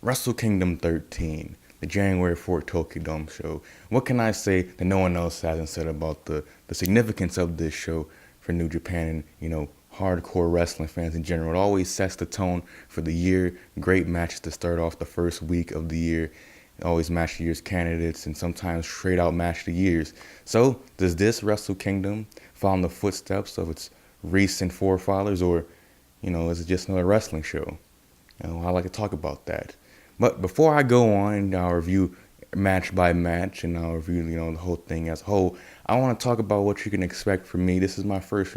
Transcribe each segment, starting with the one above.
Wrestle Kingdom 13, the January 4th Tokyo Dome show. What can I say that no one else hasn't said about the significance of this show for New Japan and, hardcore wrestling fans in general? It always sets the tone for the year. Great matches to start off the first week of the year. Always match of the year's candidates and sometimes straight out match of the years. So, does this Wrestle Kingdom follow in the footsteps of its recent forefathers, or, is it just another wrestling show? I like to talk about that. But before I go on and I'll review match by match and I'll review, the whole thing as a whole, I want to talk about what you can expect from me. This is my first,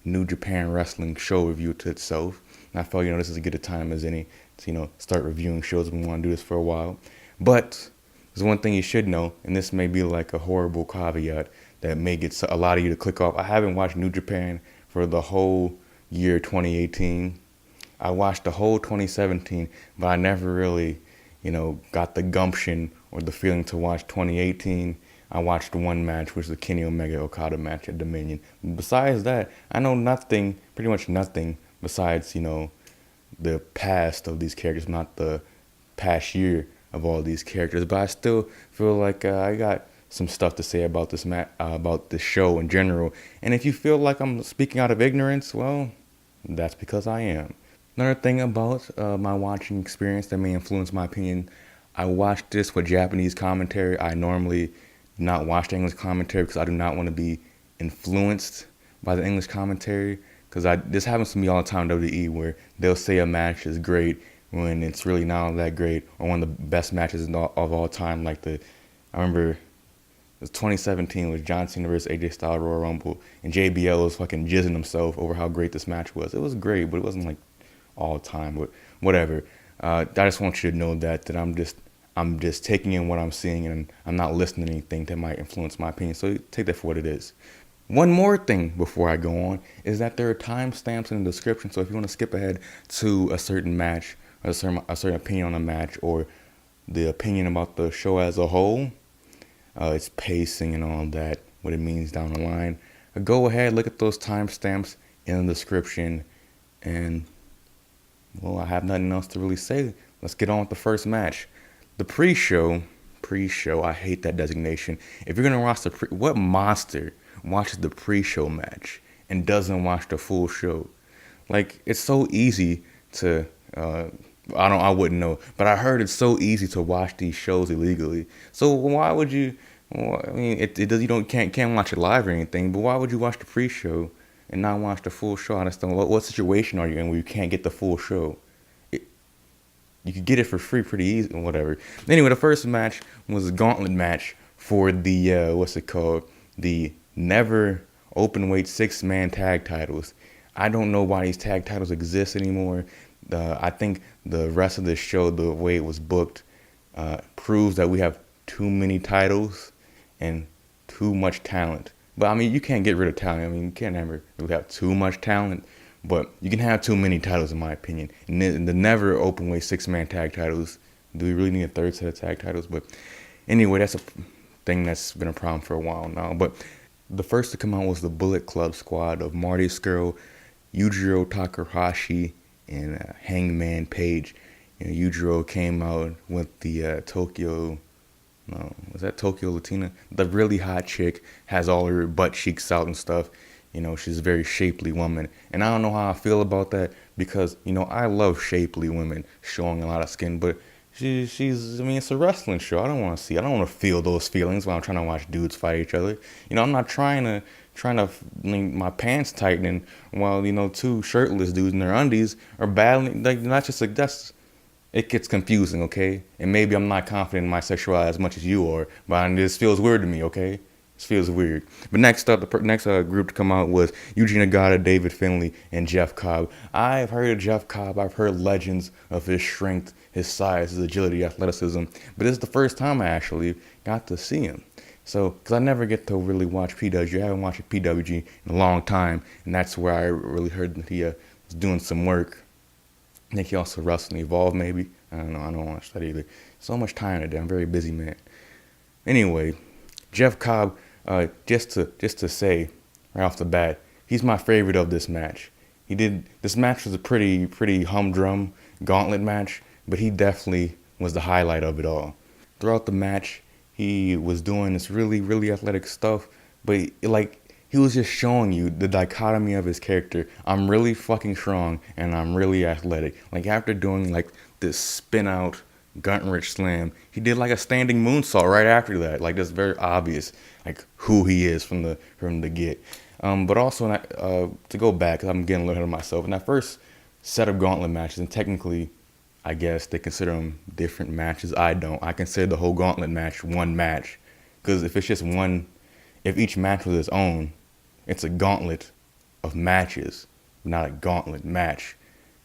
New Japan Wrestling show review to itself. And I felt, this is as good a time as any to, start reviewing shows. We want to do this for a while. But there's one thing you should know, and this may be like a horrible caveat that may get a lot of you to click off. I haven't watched New Japan for the whole year 2018. I watched the whole 2017, but I never really, got the gumption or the feeling to watch 2018. I watched one match, which was the Kenny Omega Okada match at Dominion. Besides that, I know nothing, pretty much nothing, besides, the past of these characters, not the past year of all these characters. But I still feel like I got some stuff to say about this about this show in general. And if you feel like I'm speaking out of ignorance, well, that's because I am. Another thing about my watching experience that may influence my opinion, I watched this with Japanese commentary. I normally not watch the English commentary because I do not want to be influenced by the English commentary. Because this happens to me all the time in WWE, where they'll say a match is great when it's really not all that great, or one of the best matches of all time. Like I remember it was 2017 with John Cena versus AJ Styles Royal Rumble, and JBL was fucking jizzing himself over how great this match was. It was great, but it wasn't like all time, but whatever. I just want you to know that I'm just taking in what I'm seeing, and I'm not listening to anything that might influence my opinion. So take that for what it is. One more thing before I go on is that there are timestamps in the description. So if you want to skip ahead to a certain match, or a certain opinion on a match, or the opinion about the show as a whole, its pacing and all that, what it means down the line, go ahead, look at those timestamps in the description, and well, I have nothing else to really say. Let's get on with the first match. The pre-show, I hate that designation. If you're going to watch what monster watches the pre-show match and doesn't watch the full show? Like, it's so easy to, I wouldn't know, but I heard it's so easy to watch these shows illegally. So why would you, I mean, you can't watch it live or anything, but why would you watch the pre-show and not watch the full show? I just don't. What situation are you in where you can't get the full show? You could get it for free pretty easy, whatever. Anyway, the first match was a gauntlet match for the the never Openweight 6-man tag titles. I don't know why these tag titles exist anymore. I think the rest of the show, the way it was booked, proves that we have too many titles and too much talent. But I mean, you can't get rid of talent. I mean, you can't ever really have too much talent, but you can have too many titles, in my opinion. And the never Openweight 6-man tag titles. Do we really need a third set of tag titles? But anyway, that's a thing that's been a problem for a while now. But the first to come out was the Bullet Club squad of Marty, Scurll, Yujiro, Takahashi, and Hangman Page. Yujiro came out with the Tokyo Latina? The really hot chick, has all her butt cheeks out and stuff. She's a very shapely woman. And I don't know how I feel about that because, I love shapely women showing a lot of skin, but it's a wrestling show. I don't want to feel those feelings while I'm trying to watch dudes fight each other. I'm not trying to my pants tightening while, two shirtless dudes in their undies are battling. Like, not just like that's. It gets confusing, okay? And maybe I'm not confident in my sexuality as much as you are, but this feels weird to me, okay? This feels weird. But next up, the next group to come out was Yuji Nagata, David Finlay, and Jeff Cobb. I've heard of Jeff Cobb. I've heard legends of his strength, his size, his agility, athleticism. But this is the first time I actually got to see him. So, because I never get to really watch PWG. I haven't watched PWG in a long time, and that's where I really heard that he was doing some work. I think he also wrestled and Evolve, maybe. I don't know. I don't watch that either. So much time today. I'm a very busy man. Anyway, Jeff Cobb, just to say right off the bat, he's my favorite of this match. This match was a pretty humdrum gauntlet match. but he definitely was the highlight of it all. Throughout the match, he was doing this really, really athletic stuff, but he was just showing you the dichotomy of his character. I'm really fucking strong and I'm really athletic. Like after doing like this spin out gut-wrench slam, he did like a standing moonsault right after that. Like that's very obvious, like who he is from the get. But also to go back, cause I'm getting a little ahead of myself. In that first set of gauntlet matches, and technically, I guess they consider them different matches. I don't. I consider the whole gauntlet match one match, because if it's just one, if each match was its own, it's a gauntlet of matches, not a gauntlet match.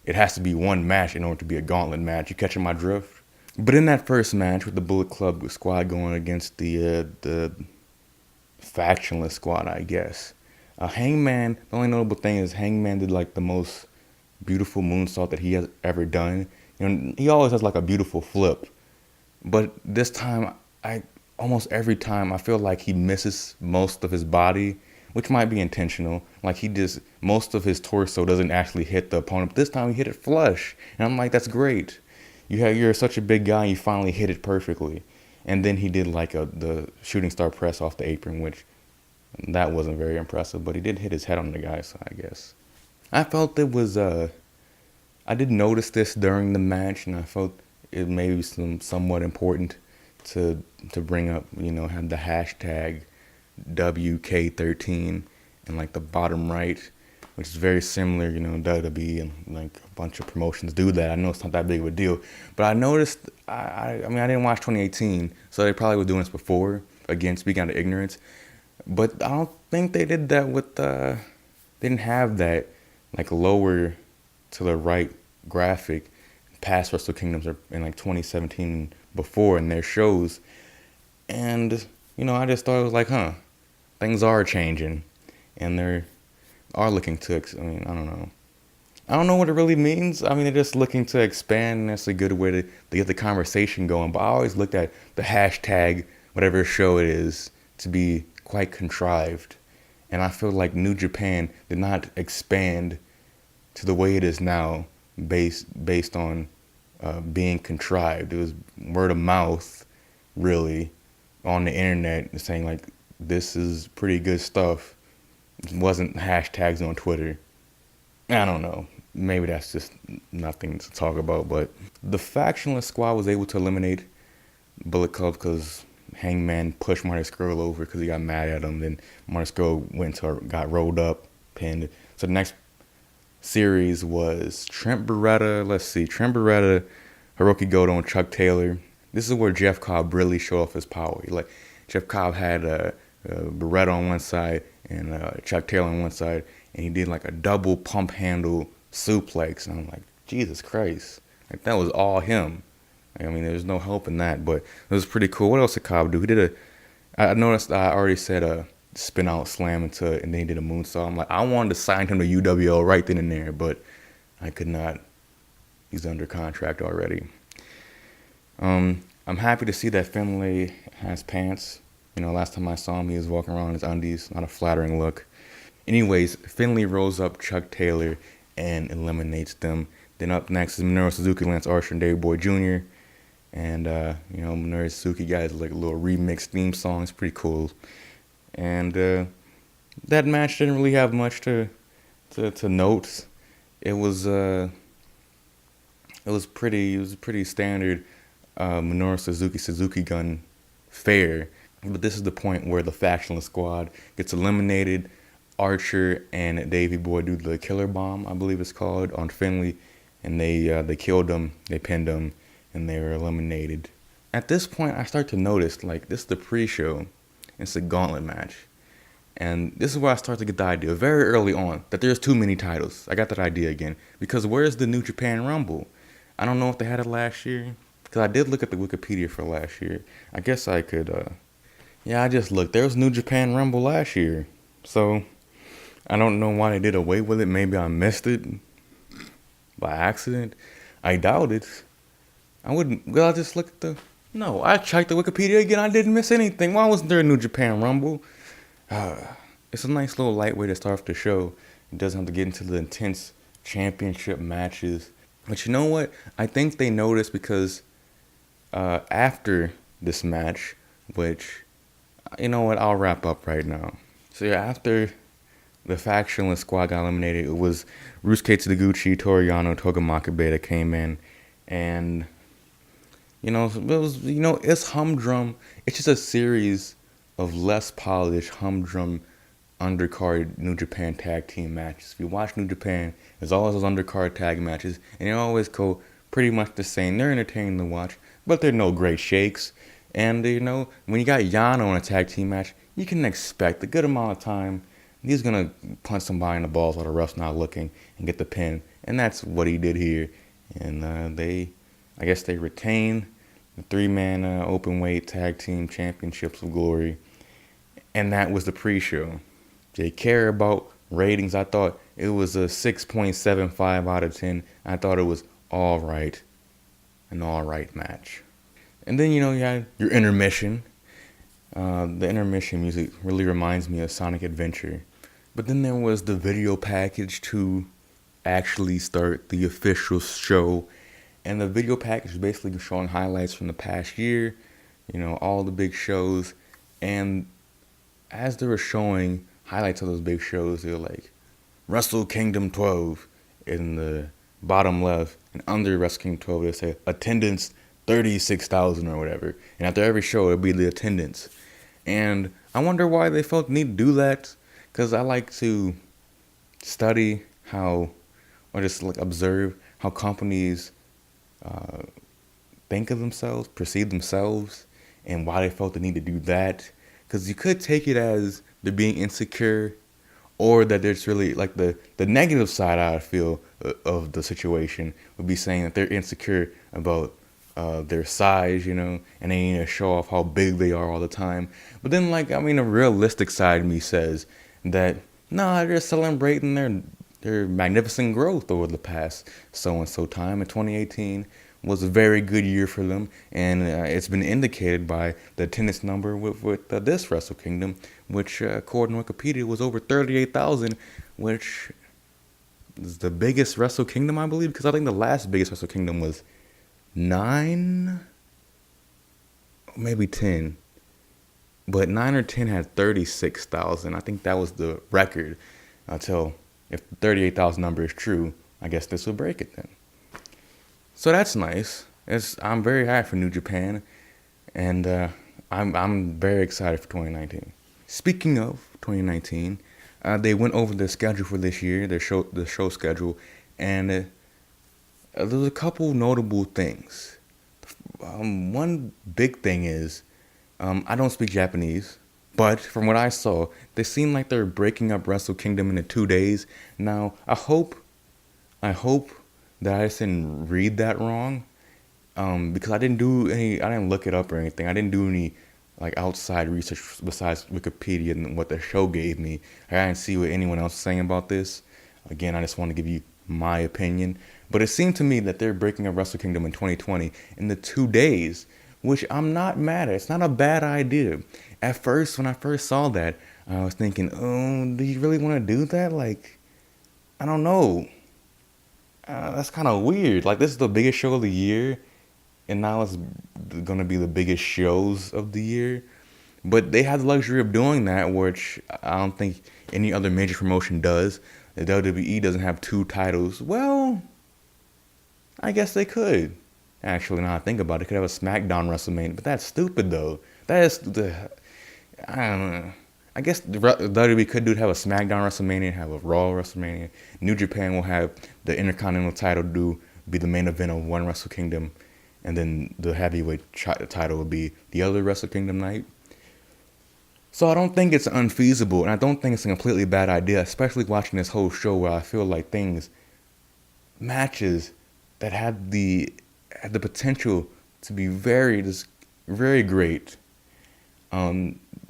It has to be one match in order to be a gauntlet match. You catching my drift? But in that first match with the Bullet Club squad going against the factionless squad, I guess. Hangman, the only notable thing is Hangman did like the most beautiful moonsault that he has ever done. You know, he always has like a beautiful flip. But this time, almost every time, I feel like he misses most of his body, which might be intentional. Like most of his torso doesn't actually hit the opponent. But this time he hit it flush. And I'm like, that's great. You're such a big guy, you finally hit it perfectly. And then he did like the shooting star press off the apron, which that wasn't very impressive, but he did hit his head on the guy, so I guess. I felt it was, I did notice this during the match, and I felt it may be somewhat important to bring up, have the hashtag WK13 in like the bottom right, which is very similar, WWE and like a bunch of promotions do that. I know it's not that big of a deal, but I noticed, I didn't watch 2018, so they probably were doing this before, again, speaking out of ignorance, but I don't think they did that with, they didn't have that like lower to the right graphic past Wrestle Kingdoms or in like 2017 before in their shows. And, I just thought it was like, things are changing and they're looking to, I don't know. I don't know what it really means. They're just looking to expand, and that's a good way to get the conversation going. But I always looked at the hashtag, whatever show it is, to be quite contrived. And I feel like New Japan did not expand to the way it is now based on being contrived. It was word of mouth, really, on the internet, saying like, this is pretty good stuff. It wasn't hashtags on Twitter. I don't know. Maybe that's just nothing to talk about. But the factionless squad was able to eliminate Bullet Club because Hangman pushed Marty Scurll over because he got mad at him. Then Marty Scurll got rolled up, pinned. So the next series was Trent Beretta, Hirooki Goto, and Chuck Taylor. This is where Jeff Cobb really showed off his power. Jeff Cobb had Beretta on one side and Chuck Taylor on one side, and he did like a double pump handle suplex. And I'm like, Jesus Christ. Like, that was all him. There's no help in that, but it was pretty cool. What else did Cobb do? He did I noticed I already said a spin out slam and then he did a moonsault. I'm like, I wanted to sign him to UWO right then and there, but I could not. He's under contract already. I'm happy to see that Finlay has pants. Last time I saw him, he was walking around in his undies. Not a flattering look. Anyways, Finlay rolls up Chuck Taylor and eliminates them. Then up next is Minoru Suzuki, Lance Archer, and Davey Boy Jr. And, Minoru Suzuki guys like a little remix theme song. It's pretty cool. And that match didn't really have much to note. It was pretty standard Minoru Suzuki gun fare. But this is the point where the factionless squad gets eliminated. Archer and Davey Boy do the killer bomb, I believe it's called, on Finlay, and they killed him, they pinned him, and they were eliminated. At this point, I start to notice, like, this is the pre-show, it's a gauntlet match, and this is where I start to get the idea very early on that there's too many titles. I got that idea again, because where's the New Japan Rumble? I don't know if they had it last year, because I did look at the Wikipedia for last year. I guess I could, I just looked. There was New Japan Rumble last year, so I don't know why they did away with it. Maybe I missed it by accident. I doubt it. I wouldn't. Well, I just looked at the. No, I checked the Wikipedia again. I didn't miss anything. Why wasn't there a New Japan Rumble? It's a nice little light way to start off the show. It doesn't have to get into the intense championship matches. But you know what? I think they noticed because after this match, which, you know what, I'll wrap up right now. So yeah, after the factionless squad got eliminated, it was Ryusuke Taguchi, Toru, Yano, Toga Makabe that came in, and it's humdrum. It's just a series of less polished humdrum undercard New Japan tag team matches. If you watch New Japan, there's always those undercard tag matches, and they always go pretty much the same. They're entertaining to watch, but they're no great shakes. And when you got Yano in a tag team match, you can expect a good amount of time. He's gonna punch somebody in the balls while the ref's not looking and get the pin, and that's what he did here. And I guess they retained the 3-man Openweight Tag Team Championships of Glory, and that was the pre-show. They care about ratings. I thought it was a 6.75 out of 10. I thought it was all right, an all right match. And then you had your intermission. The intermission music really reminds me of Sonic Adventure. But then there was the video package to actually start the official show. And the video package is basically showing highlights from the past year, all the big shows. And as they were showing highlights of those big shows, they were like, Wrestle Kingdom 12 in the bottom left. And under Wrestle Kingdom 12, they say attendance 36,000 or whatever. And after every show, it'll be the attendance. And I wonder why they felt the need to do that. Because I like to study or just observe how companies think of themselves, perceive themselves, and why they felt the need to do that. Because you could take it as they're being insecure, or that there's really the negative side, I feel, of the situation would be saying that they're insecure about their size, and they need to show off how big they are all the time. But then, a realistic side of me says that, no, they're celebrating their magnificent growth over the past so-and-so time. And 2018 was a very good year for them, and it's been indicated by the attendance number with this Wrestle Kingdom, which, according to Wikipedia, was over 38,000, which is the biggest Wrestle Kingdom, I believe, because I think the last biggest Wrestle Kingdom was 9, maybe 10. But 9 or 10 had 36,000. I think that was the record until, if the 38,000 number is true, I guess this will break it then. So that's nice. I'm very happy for New Japan, and I'm very excited for 2019. Speaking of 2019, they went over the schedule for this year, the show schedule, and there's a couple notable things. One big thing is, I don't speak Japanese, but from what I saw, they seem like they're breaking up Wrestle Kingdom into 2 days. Now, I hope that I didn't read that wrong, because I didn't look it up or anything. I didn't do any outside research besides Wikipedia and what the show gave me. I didn't see what anyone else was saying about this. Again, I just want to give you my opinion. But it seemed to me that they're breaking up Wrestle Kingdom in 2020 in the 2 days, which I'm not mad at. It's not a bad idea. At first, when I first saw that, I was thinking, oh, do you really want to do that? I don't know. That's kind of weird. This is the biggest show of the year, and now it's going to be the biggest shows of the year. But they have the luxury of doing that, which I don't think any other major promotion does. The WWE doesn't have 2 titles. Well, I guess they could. Actually, now I think about it, could have a SmackDown WrestleMania, but that's stupid though. I don't know. I guess the WWE could have a SmackDown WrestleMania, have a Raw WrestleMania. New Japan will have the Intercontinental title be the main event of one Wrestle Kingdom, and then the heavyweight title will be the other Wrestle Kingdom night. So I don't think it's unfeasible, and I don't think it's a completely bad idea, especially watching this whole show where I feel like matches that had the potential to be very great,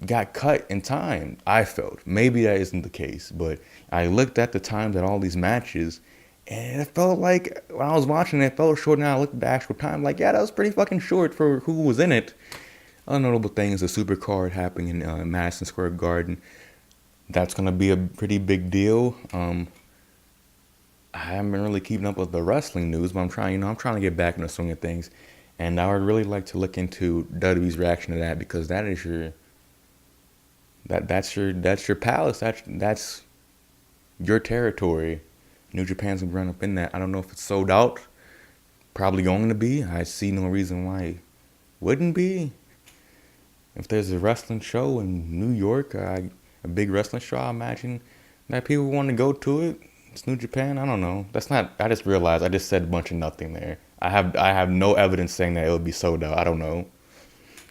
got cut in time, I felt. Maybe that isn't the case, but I looked at the times at all these matches, and it felt like, when I was watching it felt short, and I looked at the actual time, yeah, that was pretty fucking short for who was in it. Other notable thing is the super card happening in Madison Square Garden. That's going to be a pretty big deal. I haven't been really keeping up with the wrestling news, but I'm trying to get back in the swing of things, and I would really like to look into WWE's reaction to that because that is that's your palace. That's your territory. New Japan's gonna run up in that. I don't know if it's sold out. Probably going to be. I see no reason why it wouldn't be. If there's a wrestling show in New York, a big wrestling show, I imagine that people want to go to it. It's New Japan. I don't know. That's not. I just realized I just said a bunch of nothing there. I have no evidence saying that it would be sold out. I don't know.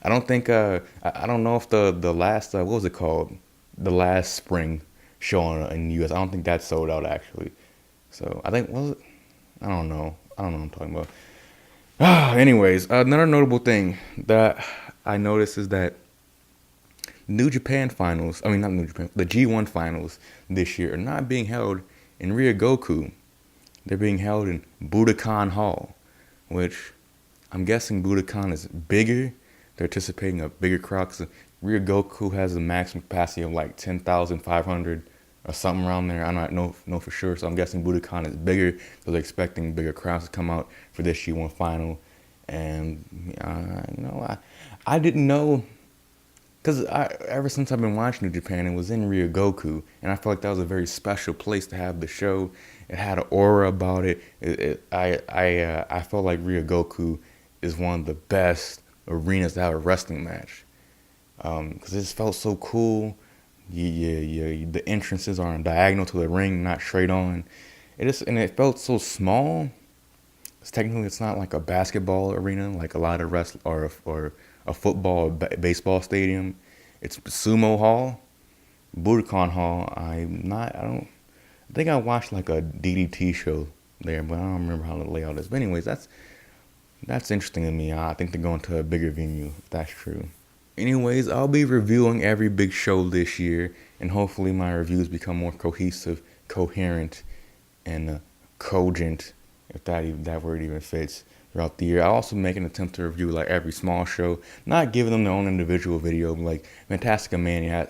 I don't think. I don't know if the last what was it called? The last spring show in the U.S. I don't think that sold out actually. So I think was it? I don't know. I don't know what I'm talking about. Anyways, another notable thing that I noticed is that New Japan finals, I mean not New Japan, the G1 finals this year are not being held in Ryogoku. They're being held in Budokan Hall, which I'm guessing Budokan is bigger. They're anticipating a bigger crowd because Ryogoku has a maximum capacity of like 10,500 or something around there. I don't know for sure, so I'm guessing Budokan is bigger, so they're expecting bigger crowds to come out for this G1 final. And I didn't know, because ever since I've been watching New Japan, it was in Ryogoku, and I felt like that was a very special place to have the show. It had an aura about it. I felt like Ryogoku is one of the best arenas to have a wrestling match, because it just felt so cool. The entrances are on diagonal to the ring, not straight on. It felt so small. Technically, it's not like a basketball arena, like a lot of or a football or baseball stadium. It's Sumo Hall, Budokan Hall. I think I watched like a DDT show there, but I don't remember how the layout is. But anyways, that's interesting to me. I think they're going to a bigger venue, if that's true. Anyways, I'll be reviewing every big show this year, and hopefully my reviews become more cohesive, coherent, and cogent, if that word even fits, throughout the year. I also make an attempt to review like every small show, not giving them their own individual video. But like Fantastica Mania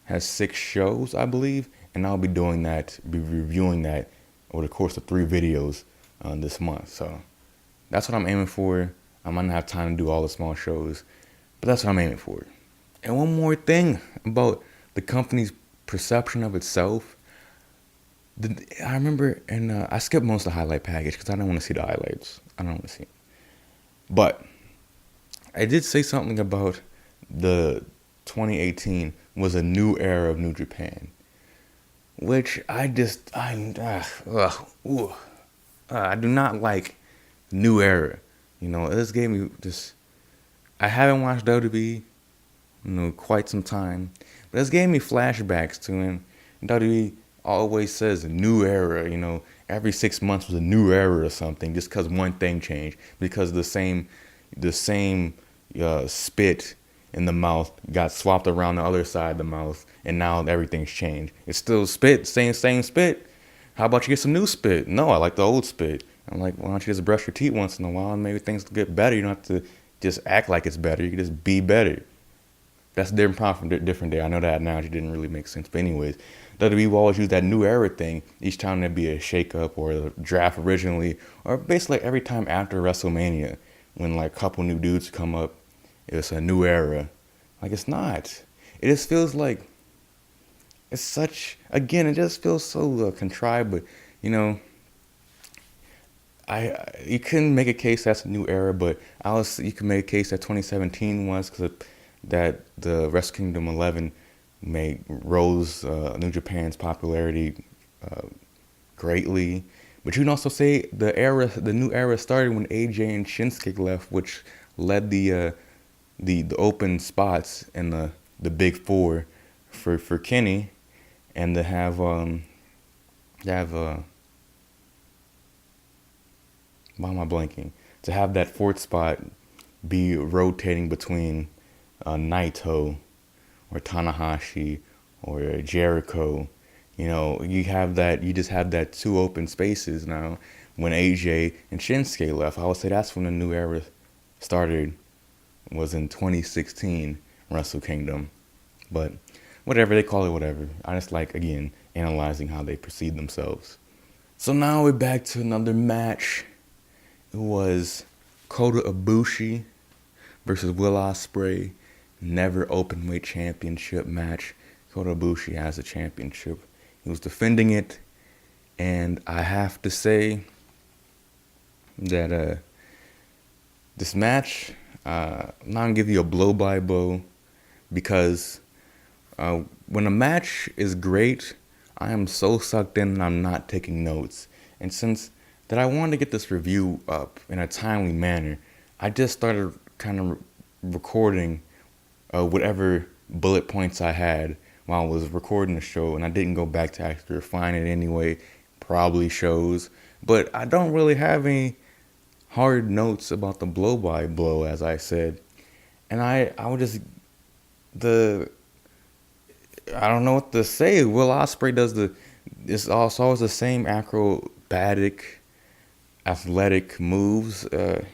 has six shows, I believe, and I'll be reviewing that over the course of 3 videos this month. So that's what I'm aiming for. I might not have time to do all the small shows, but that's what I'm aiming for. And one more thing about the company's perception of itself. I remember, and I skipped most of the highlight package because I don't want to see the highlights. I don't want to see it. But I did say something about the 2018 was a new era of New Japan, which I do not like new era. This gave me just. I haven't watched WWE, quite some time, but this gave me flashbacks to when WWE always says a new era. Every 6 months was a new era or something, just because one thing changed, because the same spit in the mouth got swapped around the other side of the mouth, and now everything's changed. It's still spit, same spit. How about you get some new spit? No, I like the old spit. I'm like, why don't you just brush your teeth once in a while and maybe things will get better? You don't have to just act like it's better. You can just be better. That's a different problem from different day. I know that analogy didn't really make sense. But anyways, WWE will always use that new era thing each time there'd be a shakeup or a draft originally, or basically every time after WrestleMania when like a couple new dudes come up, it's a new era. Like, it's not. It just feels like it's such, again, it just feels so contrived, but you couldn't make a case that's a new era, but you can make a case that 2017 was, because that the Wrestle Kingdom 11 rose New Japan's popularity greatly. But you can also say the new era started when AJ and Shinsuke left, which led the open spots in the big four for Kenny, and to have why am I blanking? To have that fourth spot be rotating between Naito or Tanahashi or Jericho. You just have that 2 open spaces now. When AJ and Shinsuke left, I would say that's when the new era started, was in 2016 Wrestle Kingdom. But whatever, they call it whatever. I just like, again, analyzing how they perceive themselves. So now we're back to another match. It was Kota Ibushi versus Will Ospreay. Never Openweight Championship match. Kota Ibushi has the championship. He was defending it. And I have to say that this match, I'm not going to give you a blow-by-blow because when a match is great, I am so sucked in and I'm not taking notes. And since that I wanted to get this review up in a timely manner, I just started kind of recording whatever bullet points I had while I was recording the show, and I didn't go back to actually refine it anyway. Probably shows, but I don't really have any hard notes about the blow-by-blow, as I said. And I would just, I don't know what to say. Will Ospreay does it's always the same acrobatic, athletic moves. The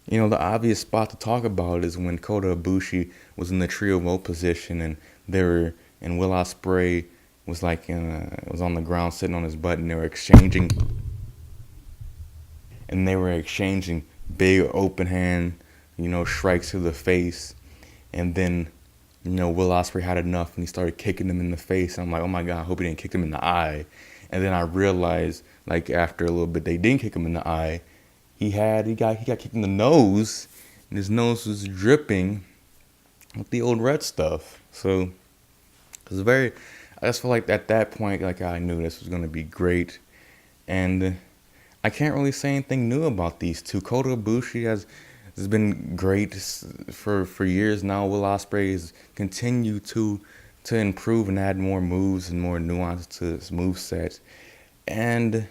obvious spot to talk about is when Kota Ibushi was in the trio rope position, and Will Ospreay was was on the ground sitting on his butt, and they were exchanging big open hand, strikes to the face, and then Will Ospreay had enough and he started kicking him in the face. I'm like, oh my God, I hope he didn't kick him in the eye. And then I realized, after a little bit, they didn't kick him in the eye. He got kicked in the nose, and his nose was dripping with the old red stuff. So it was I just feel like at that point, I knew this was going to be great. And I can't really say anything new about these two. Kota Ibushi has been great for years now. Will Ospreay has continued to improve and add more moves and more nuance to his moveset. And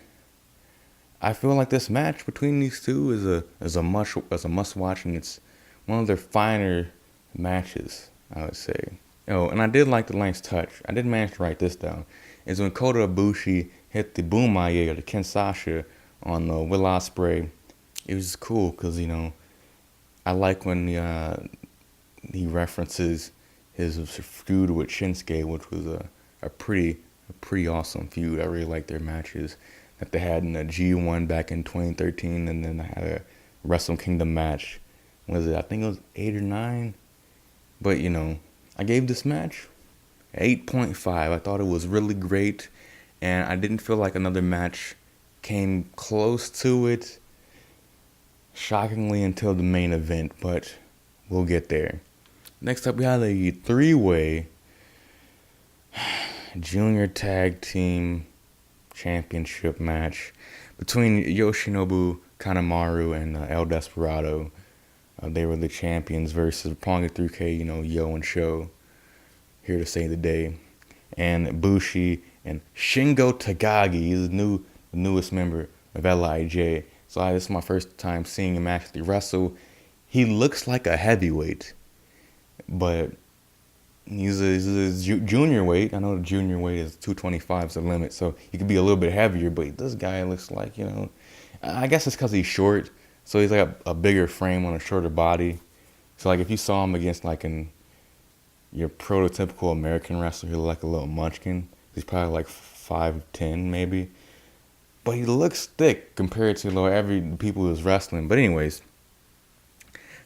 I feel like this match between these two is a must watch, and it's one of their finer matches, I would say. Oh, and I did like the last touch. I did manage to write this down. Is when Kota Ibushi hit the Bumaye or the Kensasha on Will Ospreay. It was cool because I like when he references his feud with Shinsuke, which was a pretty awesome feud. I really liked their matches that they had in the G1 back in 2013, and then I had a Wrestle Kingdom match. I think it was 8 or 9. But I gave this match 8.5. I thought it was really great, and I didn't feel like another match came close to it, shockingly, until the main event, but we'll get there. Next up, we had a 3-way junior tag team championship match between Yoshinobu, Kanemaru, and El Desperado. They were the champions versus Roppongi 3K, Yo and Sho, here to save the day. And Ibushi and Shingo Takagi, he's the newest member of LIJ. So this is my first time seeing him actually wrestle. He looks like a heavyweight, but he's a junior weight. I know the junior weight is 225 is the limit, so he could be a little bit heavier, but this guy looks like, I guess it's because he's short, so he's like a bigger frame on a shorter body. So if you saw him against your prototypical American wrestler, he look like a little munchkin. He's probably 5'10" maybe. But he looks thick compared to every people who was wrestling. But anyways,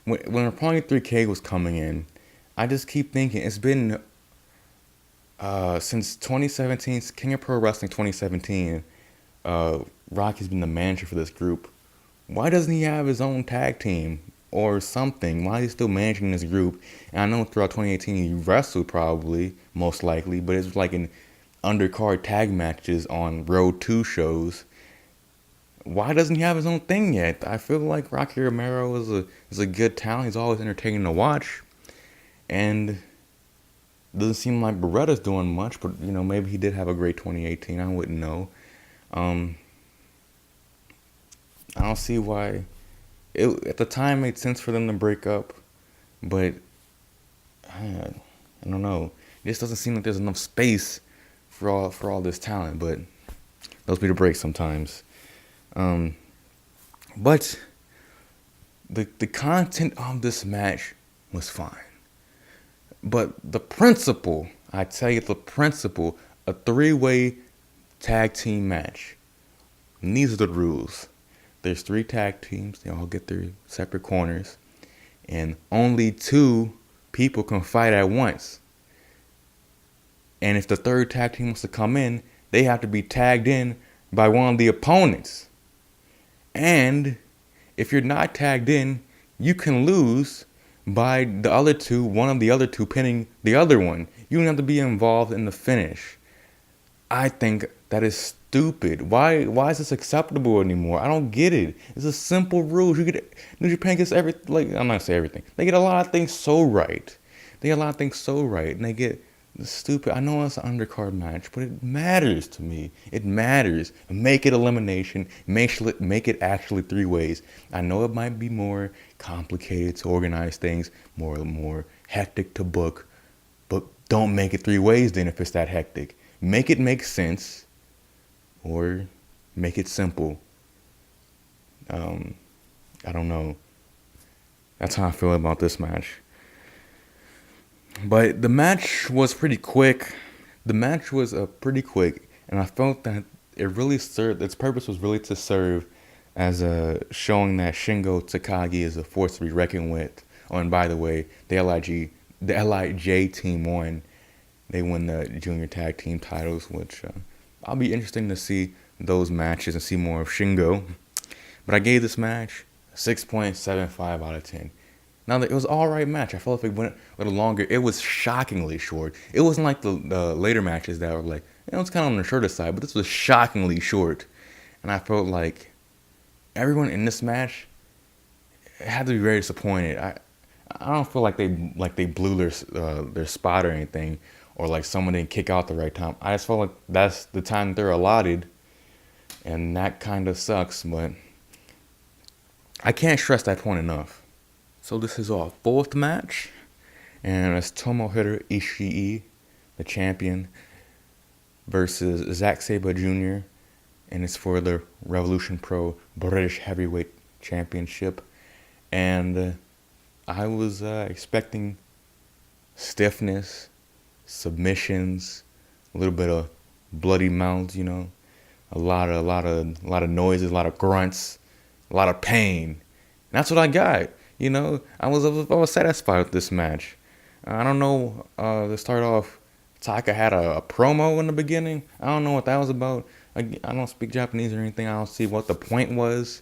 when Roppongi 3K was coming in, I just keep thinking it's been since 2017, King of Pro Wrestling 2017. Rocky's been the manager for this group. Why doesn't he have his own tag team or something? Why is he still managing this group? And I know throughout 2018 he wrestled probably, most likely, but it's in undercard tag matches on Road 2 shows. Why doesn't he have his own thing yet? I feel like Rocky Romero is a good talent. He's always entertaining to watch. And it doesn't seem like Beretta's doing much, but maybe he did have a great 2018. I wouldn't know. I don't see why. It at the time made sense for them to break up, but I don't know. It just doesn't seem like there's enough space for all this talent. But those be the breaks sometimes. But the content of this match was fine. But the principle, a 3-way tag team match. And these are the rules. There's 3 tag teams. They all get their separate corners. And only 2 people can fight at once. And if the third tag team wants to come in, they have to be tagged in by one of the opponents. And if you're not tagged in, you can lose by the other 2, one of the other 2 pinning the other one. You don't have to be involved in the finish. I think that is stupid. Why is this acceptable anymore? I don't get it. It's a simple rule. New Japan gets everything. Like, I'm not gonna say everything. They get a lot of things so right. And they get the stupid. I know it's an undercard match, but it matters to me. It matters. Make it elimination. Make it actually 3 ways. I know it might be more complicated to organize things, more hectic to book, but don't make it 3 ways then if it's that hectic. Make it make sense, or make it simple. I don't know. That's how I feel about this match. But the match was pretty quick. And I felt that it really served. Its purpose was really to serve as a showing that Shingo Takagi is a force to be reckoned with. Oh, and by the way, the LIJ team won. They won the junior tag team titles, which I'll be interested to see those matches and see more of Shingo. But I gave this match a 6.75 out of 10. Now, it was an alright match. I felt if it went a little longer, it was shockingly short. It wasn't like the later matches that were like, it's kind of on the shorter side, but this was shockingly short. And I felt like everyone in this match had to be very disappointed. I don't feel like they blew their spot or anything, or like someone didn't kick out the right time. I just felt like that's the time they're allotted, and that kind of sucks, but I can't stress that point enough. So this is our 4th match, and it's Tomohiro Ishii, the champion, versus Zack Sabre Jr., and it's for the Revolution Pro British Heavyweight Championship. And I was expecting stiffness, submissions, a little bit of bloody mouths, a lot of noises, a lot of grunts, a lot of pain. And that's what I got. I was satisfied with this match. I don't know. To start off, Taka had a promo in the beginning. I don't know what that was about. I don't speak Japanese or anything. I don't see what the point was.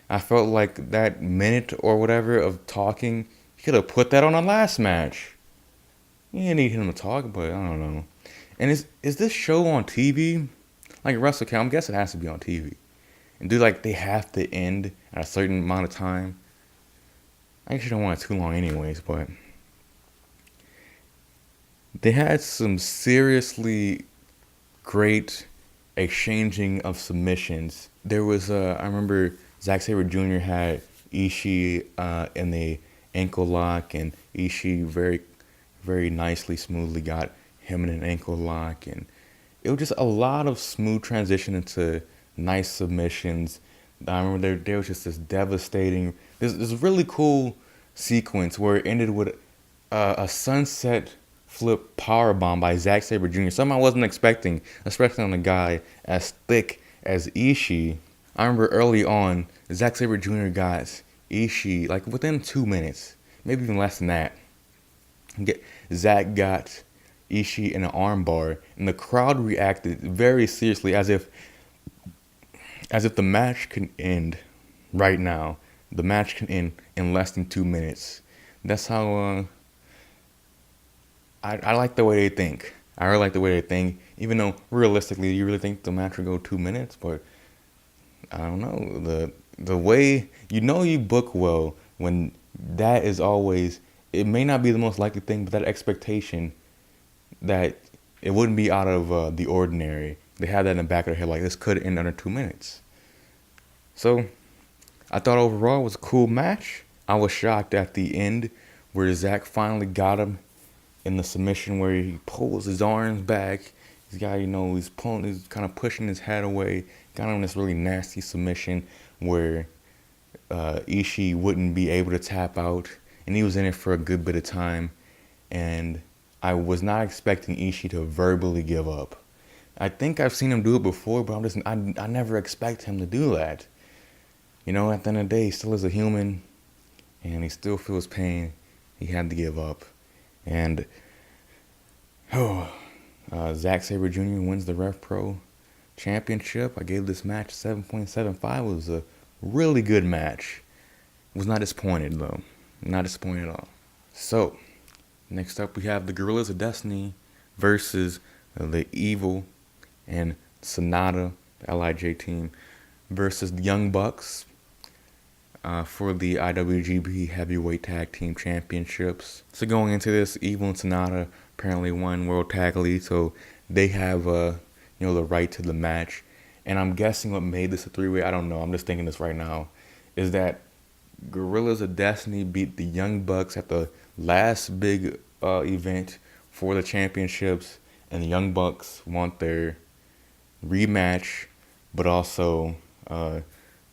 I felt like that minute or whatever of talking, you could have put that on the last match. You didn't need him to talk, but I don't know. And is this show on TV? Like Wrestle Kingdom, I guess it has to be on TV. And they have to end at a certain amount of time? I actually don't want it too long anyways, but they had some seriously great exchanging of submissions. There was, I remember Zack Sabre Jr. had Ishii in the ankle lock, and Ishii very, very nicely, smoothly got him in an ankle lock, and it was just a lot of smooth transition into nice submissions. I remember there was just this devastating, this really cool sequence where it ended with a sunset flip powerbomb by Zack Sabre Jr. Something I wasn't expecting, especially on a guy as thick as Ishii. I remember early on, Zack Sabre Jr. got Ishii, like within 2 minutes, maybe even less than that. Zack got Ishii in an armbar, and the crowd reacted very seriously as if the match can end right now. The match can end in less than 2 minutes. That's how I like the way they think. I really like the way they think. Even though realistically, you really think the match would go 2 minutes, but I don't know. The way you book well when that is always. It may not be the most likely thing, but that expectation that it wouldn't be out of the ordinary. They had that in the back of their head, like this could end under 2 minutes. So I thought overall it was a cool match. I was shocked at the end where Zack finally got him in the submission where he pulls his arms back. He's got, he's kind of pushing his head away. Got him in this really nasty submission where Ishii wouldn't be able to tap out. And he was in it for a good bit of time. And I was not expecting Ishii to verbally give up. I think I've seen him do it before, but I never expect him to do that. You know, at the end of the day, he still is a human, and he still feels pain. He had to give up. And, Zack Sabre Jr. wins the Rev Pro Championship. I gave this match 7.75. It was a really good match. Was not disappointed, though. Not disappointed at all. So, next up we have the Guerrillas of Destiny versus the Evil and Sonata, the LIJ team, versus the Young Bucks for the IWGP Heavyweight Tag Team Championships. So going into this, Evil and Sonata apparently won World Tag League, so they have the right to the match. And I'm guessing what made this a three-way, I don't know, I'm just thinking this right now, is that Guerrillas of Destiny beat the Young Bucks at the last big event for the championships, and the Young Bucks want their rematch, but also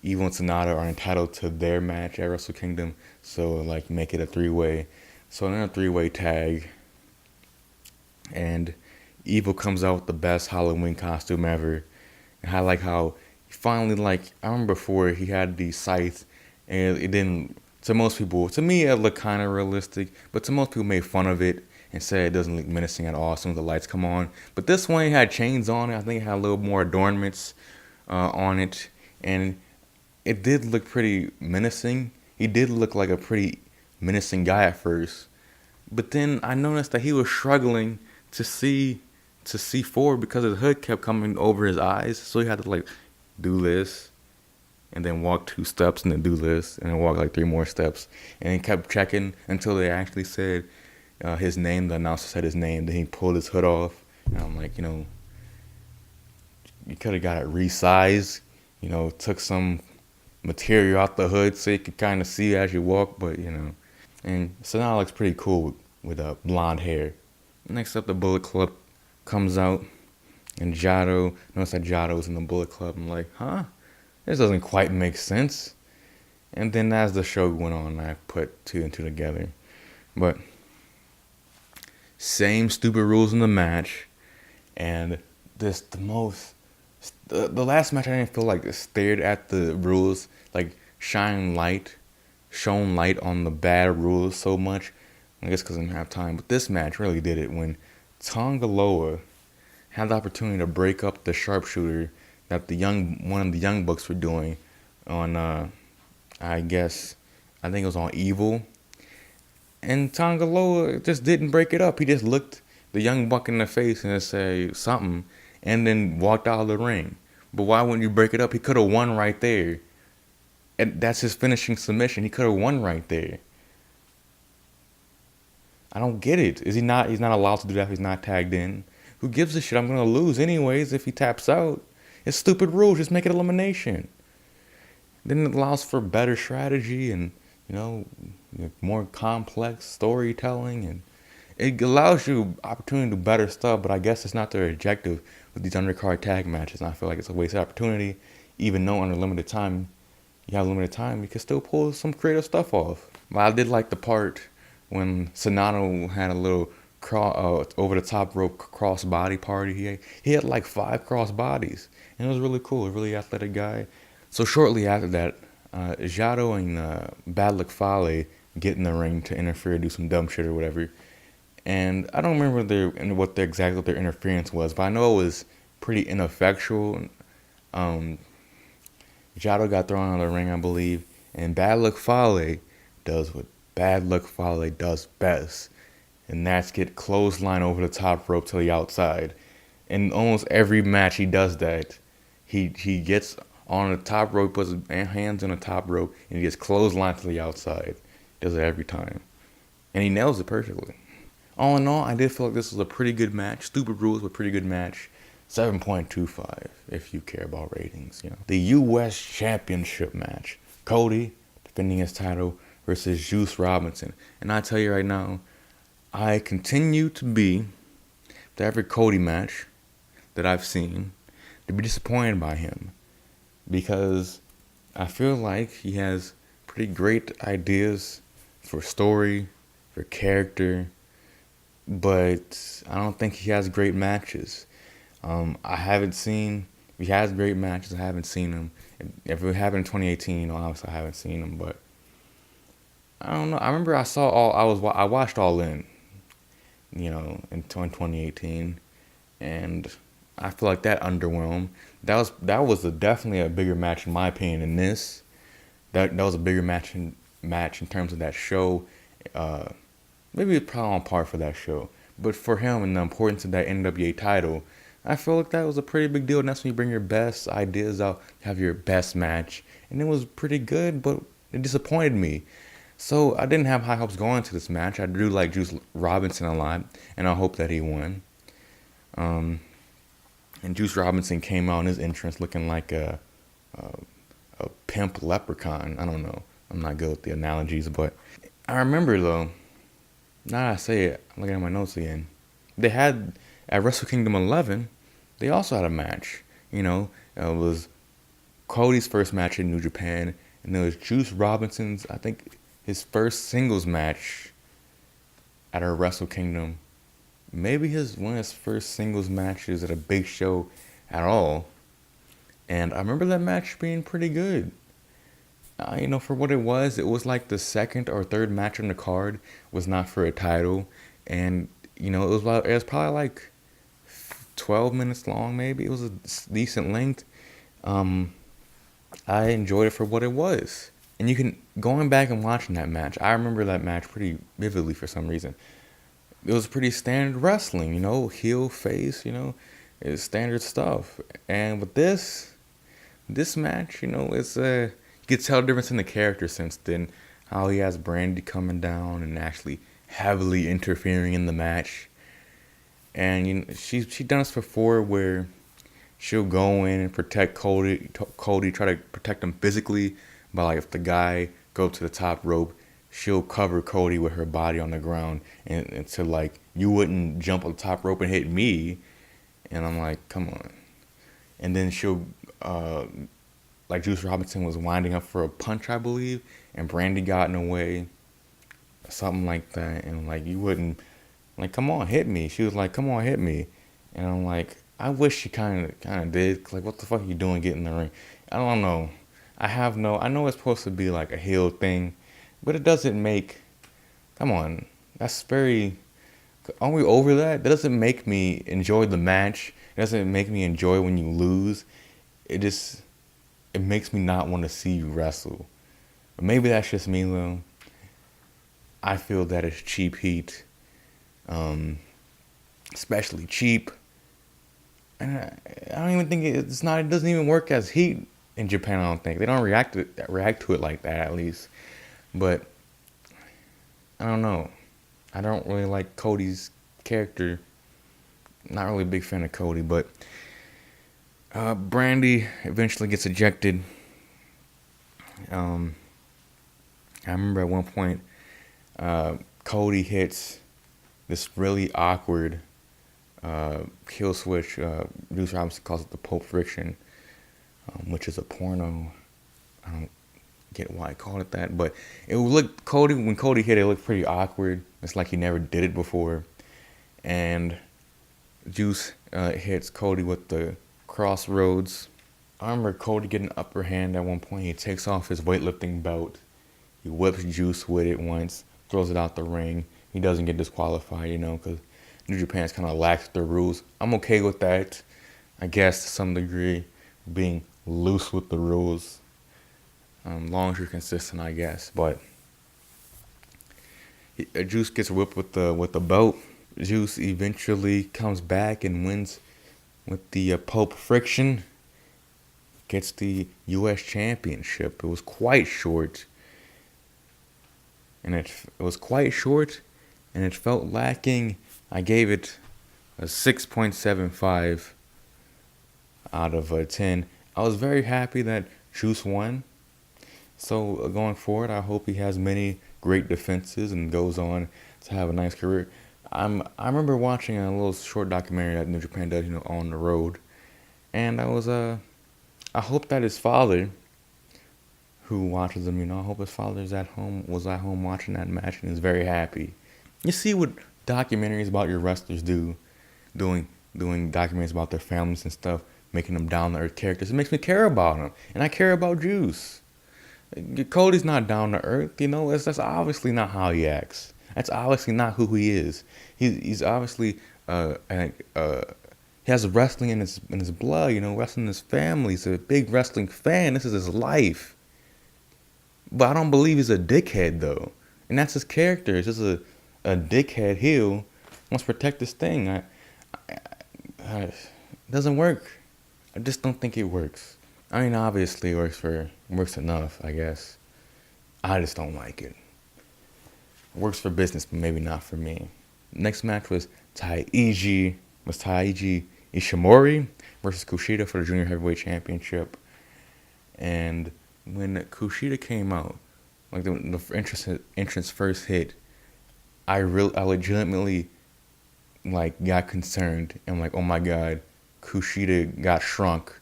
Evil and Sonata are entitled to their match at Wrestle Kingdom, so like make it a three-way. So they're in a three-way tag, and Evil comes out with the best Halloween costume ever. And I like how finally, I remember before he had the scythe, and it didn't, to most people, to me it looked kind of realistic, but to most people made fun of it and said it doesn't look menacing at all as soon as the lights come on. But this one had chains on it. I think it had a little more adornments on it, and it did look pretty menacing. He did look like a pretty menacing guy at first, but then I noticed that he was struggling to see forward because his hood kept coming over his eyes, so he had to do this and then walk 2 steps and then do this and then walk 3 more steps, and he kept checking until they actually said his name. The announcer said his name, then he pulled his hood off, and I'm like, you could have got it resized, took some material out the hood so you could kind of see as you walk, but and Sonata looks pretty cool with blonde hair. Next up, the Bullet Club comes out, and Jado, notice that Jado's in the Bullet Club. I'm like, huh? This doesn't quite make sense. And then as the show went on, I put 2 and 2 together. But same stupid rules in the match, and the last match I didn't feel like it stared at the rules, shone light on the bad rules so much. I guess because I didn't have time. But this match really did it when Tonga Loa had the opportunity to break up the sharpshooter that one of the Young Bucks were doing on, I think it was on Evil. And Tonga Loa just didn't break it up. He just looked the Young Buck in the face and said something, and then walked out of the ring. But why wouldn't you break it up? He could have won right there. And that's his finishing submission. He could have won right there. I don't get it. He's not allowed to do that if he's not tagged in. Who gives a shit? I'm going to lose anyways if he taps out. It's stupid rules. Just make it elimination. Then it allows for better strategy and, more complex storytelling. And it allows you opportunity to do better stuff, but I guess it's not their objective with these undercard tag matches. And I feel like it's a wasted opportunity. Even though under limited time, you can still pull some creative stuff off. But I did like the part when Sonata had a little over the top rope cross body party. He had 5 cross bodies, and it was really cool. A really athletic guy. So shortly after that, Jado and Bad Luck Fale get in the ring to interfere, do some dumb shit or whatever. And I don't remember what their interference was, but I know it was pretty ineffectual. Jado got thrown out of the ring, I believe, and Bad Luck Fale does what Bad Luck Fale does best, and that's get clothesline over the top rope to the outside. In almost every match he does that. He gets on the top rope, puts his hands on the top rope, and he gets clothesline to the outside. Does it every time. And he nails it perfectly. All in all, I did feel like this was a pretty good match. Stupid rules, but pretty good match. 7.25 if you care about ratings. The U.S. Championship match. Cody defending his title versus Juice Robinson. And I tell you right now, I continue to be, with every Cody match that I've seen, to be disappointed by him. Because I feel like he has pretty great ideas for story, for character, but I don't think he has great matches. I haven't seen. He has great matches. I haven't seen him. If it happened in 2018, obviously I haven't seen him. But I don't know. I remember I saw all. I watched All In. In 2018, and I feel like that underwhelmed. That was definitely a bigger match in my opinion than this. That was a bigger match in terms of that show. Maybe it's probably on par for that show. But for him and the importance of that NWA title, I feel like that was a pretty big deal. And that's when you bring your best ideas out, have your best match. And it was pretty good, but it disappointed me. So I didn't have high hopes going into this match. I do like Juice Robinson a lot, and I hope that he won. And Juice Robinson came out in his entrance looking like a pimp leprechaun. I don't know. I'm not good with the analogies, but I remember though, now that I say it, I'm looking at my notes again. They had, at Wrestle Kingdom 11, they also had a match. It was Cody's first match in New Japan, and there was Juice Robinson's, I think, his first singles match at a Wrestle Kingdom. Maybe one of his first singles matches at a big show at all. And I remember that match being pretty good. For what it was like the second or third match on the card, was not for a title. And, it was probably like 12 minutes long maybe. It was a decent length. I enjoyed it for what it was. And going back and watching that match, I remember that match pretty vividly for some reason. It was pretty standard wrestling, heel, face, it's standard stuff. And with this match, it's you can tell the difference in the character since then. How he has Brandy coming down and actually heavily interfering in the match. And she done this before where she'll go in and protect Cody, try to protect him physically. But like if the guy go to the top rope, she'll cover Cody with her body on the ground and so like, you wouldn't jump on the top rope and hit me. And I'm like, come on. And then she'll, like Juice Robinson was winding up for a punch, I believe, and Brandy got in the way, something like that. And like, you wouldn't, like, come on, hit me. She was like, come on, hit me. And I'm like, I wish she kind of did. Like, what the fuck are you doing getting in the ring? I don't know. I know it's supposed to be like a heel thing, but it doesn't make, come on, that's very, aren't we over that? That doesn't make me enjoy the match. It doesn't make me enjoy when you lose. It makes me not want to see you wrestle. But maybe that's just me though. I feel that it's cheap heat, especially cheap. And I don't even think it doesn't even work as heat in Japan. I don't think they don't react to it like that, at least. But I don't know. I don't really like Cody's character. Not really a big fan of Cody, but Brandy eventually gets ejected. I remember at one point Cody hits this really awkward kill switch. Juice Robinson calls it the Pope Friction, which is a porno. I don't get why I called it that, but it looked when Cody hit it, it looked pretty awkward. It's like he never did it before. And Juice hits Cody with the Crossroads. I remember Cody getting an upper hand at one point. He takes off his weightlifting belt. He whips Juice with it once, throws it out the ring. He doesn't get disqualified, because New Japan's kind of lax with their rules. I'm okay with that, I guess, to some degree, being loose with the rules. Long as you're consistent, I guess. But Juice gets whipped with the belt. Juice eventually comes back and wins with the Pope Friction. Gets the U.S. Championship. It was quite short. And it felt lacking. I gave it a 6.75 out of 10. I was very happy that Juice won. So going forward, I hope he has many great defenses and goes on to have a nice career. I remember watching a little short documentary that New Japan does, on the road, and I hope that his father, who watches him, I hope his father was at home watching that match and is very happy. You see what documentaries about your wrestlers doing doing documentaries about their families and stuff, making them down-to-earth characters. It makes me care about them. And I care about Juice. Cody's not down-to-earth, you know? That's obviously not how he acts. That's obviously not who he is. He's obviously, he has wrestling in his blood, you know, wrestling in his family. He's a big wrestling fan. This is his life. But I don't believe he's a dickhead, though. And that's his character. It's just a dickhead heel wants to protect this thing. It doesn't work. I just don't think it works. I mean, obviously it works enough, I guess. I just don't like it. It works for business, but maybe not for me. Next match was Taiji Ishimori versus Kushida for the Junior Heavyweight Championship. And when Kushida came out, like the entrance first hit, I legitimately like got concerned and like, oh my god, Kushida got shrunk.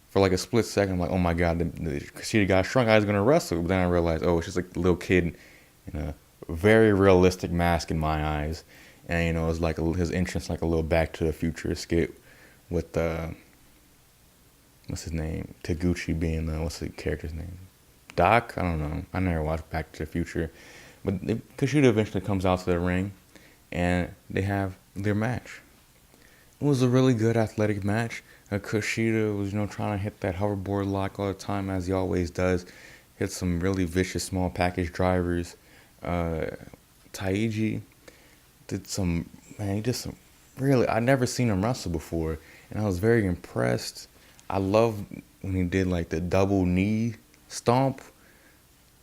For like a split second, I'm like, oh my god, Kushida got shrunk. I was gonna wrestle, but then I realized, oh, it's just like a little kid in a very realistic mask in my eyes, and you know, it's like his entrance like a little Back to the Future skit with what's his name, Taguchi being what's the character's name, Doc. I don't know. I never watched Back to the Future, but Kushida eventually comes out to the ring, and they have their match. It was a really good athletic match. Kushida was, you know, trying to hit that hoverboard lock all the time, as he always does. Hit some really vicious small package drivers. Taiji did some, man, he did some really, I'd never seen him wrestle before, and I was very impressed. I love when he did like the double knee stomp,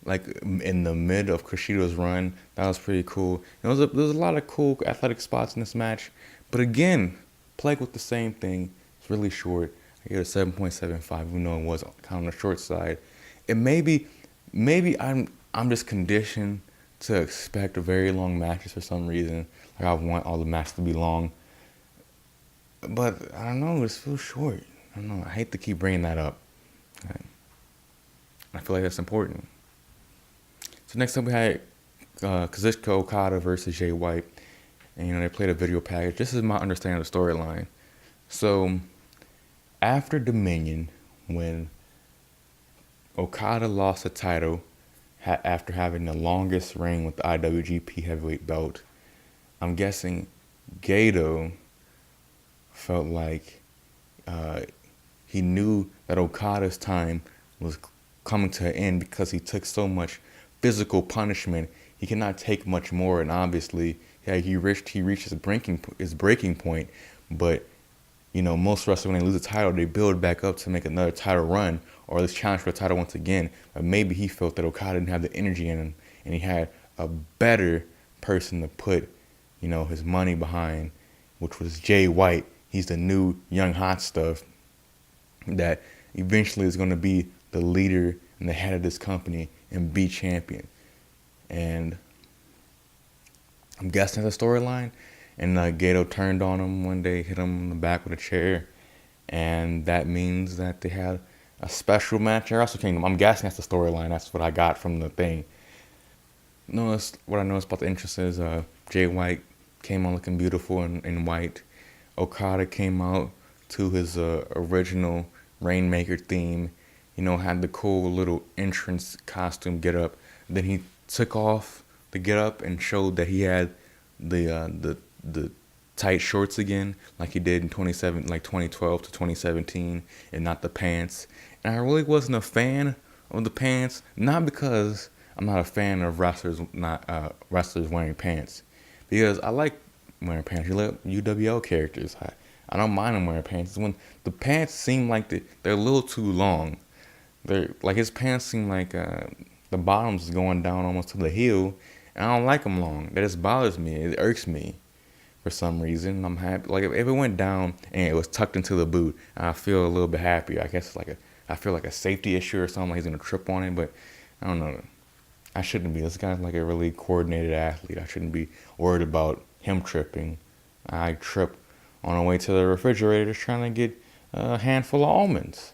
like in the mid of Kushida's run. That was pretty cool. There was a lot of cool athletic spots in this match, but again, plagued with the same thing. It's really short. I gave it a 7.75, even though it was kind of on the short side. And maybe I'm just conditioned to expect very long matches for some reason. Like I want all the matches to be long. But I don't know, it just feels short. I don't know. I hate to keep bringing that up. I feel like that's important. So next up we had Kazuchika Okada versus Jay White. And, you know, they played a video package. This is my understanding of the storyline. So, after Dominion, when Okada lost the title after having the longest reign with the IWGP heavyweight belt, I'm guessing Goto felt like he knew that Okada's time was coming to an end because he took so much physical punishment. He cannot take much more, and obviously, yeah, he reached his breaking point. But you know, most wrestlers, when they lose a title, they build back up to make another title run or let's challenge for the title once again. But maybe he felt that Okada didn't have the energy in him, and he had a better person to put, you know, his money behind, which was Jay White. He's the new young hot stuff that eventually is going to be the leader and the head of this company and be champion. And I'm guessing that's a storyline. And Goto turned on him one day, hit him in the back with a chair. And that means that they had a special match at Wrestle Kingdom. I'm guessing that's the storyline. That's what I got from the thing. What I noticed about the entrance is Jay White came on looking beautiful in white. Okada came out to his original Rainmaker theme. You know, had the cool little entrance costume get up. Then he took off the get up and showed that he had the tight shorts again, like he did in 2012 to 2017, and not the pants. And I really wasn't a fan of the pants, not because I'm not a fan of wrestlers wearing pants, because I like wearing pants. You like UWL characters. I don't mind them wearing pants. It's when the pants seem like they're a little too long. They're like his pants seem like the bottom's going down almost to the heel, and I don't like them long. That just bothers me. It irks me for some reason. I'm happy. Like if it went down and it was tucked into the boot, I feel a little bit happier. I guess I feel like a safety issue or something. Like he's gonna trip on it, but I don't know. I shouldn't be. This guy's like a really coordinated athlete. I shouldn't be worried about him tripping. I trip on the way to the refrigerator trying to get a handful of almonds,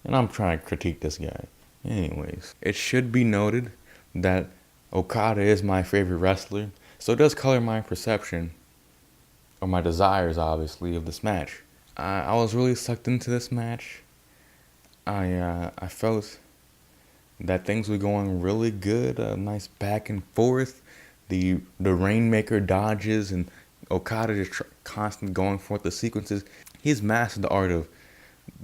and I'm trying to critique this guy. Anyways, it should be noted that Okada is my favorite wrestler, so it does color my perception or my desires, obviously, of this match. I was really sucked into this match. I felt that things were going really good. A nice back and forth. The Rainmaker dodges and Okada just constantly going forth the sequences. He's mastered the art of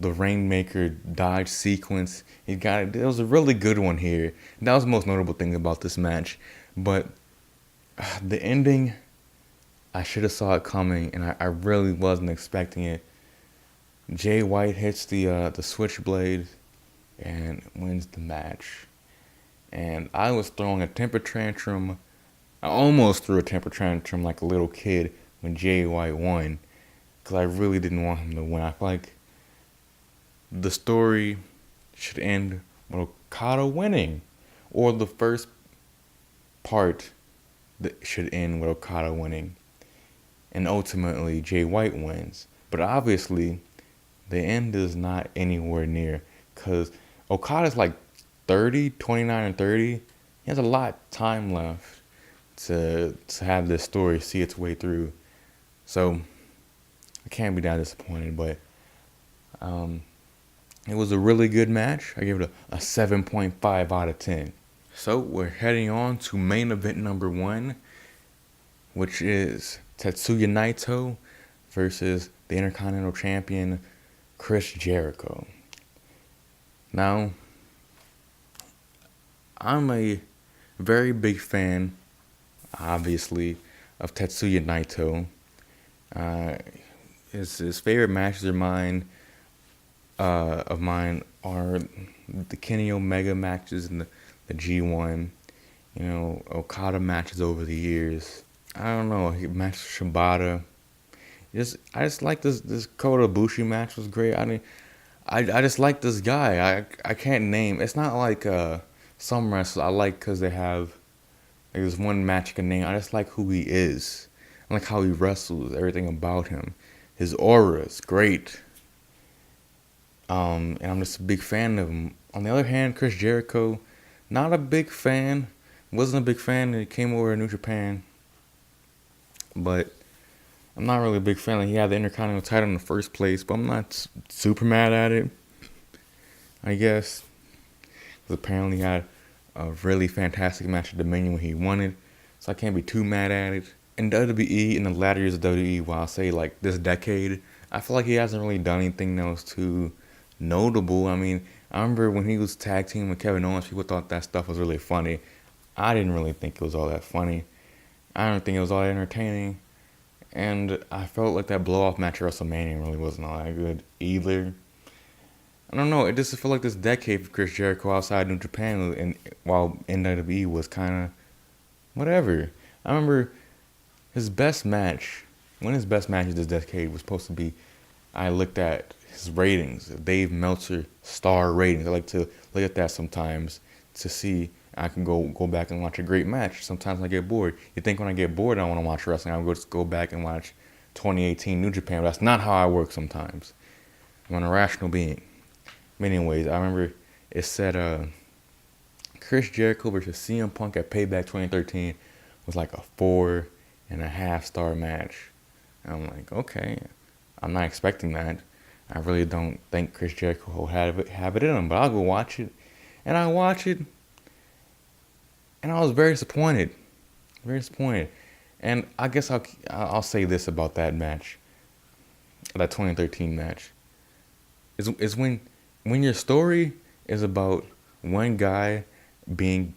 the Rainmaker dodge sequence. He got it. It was a really good one here. That was the most notable thing about this match. But the ending, I should have saw it coming, and I really wasn't expecting it. Jay White hits the switchblade and wins the match. And I was throwing a temper tantrum. I almost threw a temper tantrum like a little kid when Jay White won, because I really didn't want him to win. I feel like the story should end with Okada winning, or the first part that should end with Okada winning, and ultimately Jay White wins. But obviously, the end is not anywhere near, because Okada's like 29 and 30. He has a lot of time left to have this story see its way through. So I can't be that disappointed, but it was a really good match. I gave it a 7.5 out of 10. So we're heading on to main event number 1, which is Tetsuya Naito versus the Intercontinental Champion Chris Jericho. Now, I'm a very big fan, obviously, of Tetsuya Naito. His favorite matches of mine are the Kenny Omega matches and the G1. You know, Okada matches over the years. I don't know, he matched Shibata. I just like this Kota Ibushi match was great. I mean, I just like this guy. I can't name. It's not like some wrestlers I like because they have like this one match I can name. I just like who he is. I like how he wrestles. Everything about him. His aura is great. And I'm just a big fan of him. On the other hand, Chris Jericho, not a big fan. Wasn't a big fan when he came over to New Japan. But I'm not really a big fan. Like, he had the Intercontinental title in the first place, but I'm not super mad at it, I guess. Because apparently he had a really fantastic match at Dominion when he won it, so I can't be too mad at it. In WWE, in the latter years of WWE, while I say like this decade, I feel like he hasn't really done anything that was too notable. I mean, I remember when he was tag team with Kevin Owens, people thought that stuff was really funny. I didn't really think it was all that funny. I don't think it was all that entertaining. And I felt like that blow-off match at WrestleMania really wasn't all that good either. I don't know, it just felt like this decade for Chris Jericho outside New Japan, and while NWE was kind of whatever. I remember when his best match this decade was supposed to be, I looked at his ratings, Dave Meltzer star ratings. I like to look at that sometimes to see. I can go back and watch a great match. Sometimes I get bored. You think when I get bored, I want to watch wrestling. I'll just go back and watch 2018 New Japan. But that's not how I work sometimes. I'm an irrational being. But anyways, I remember it said Chris Jericho versus CM Punk at Payback 2013 was like a 4.5 star match. And I'm like, okay, I'm not expecting that. I really don't think Chris Jericho will have it in him, but I'll go watch it. And I watch it. And I was very disappointed. Very disappointed. And I guess I'll say this about that match. That 2013 match. Is when your story is about one guy basically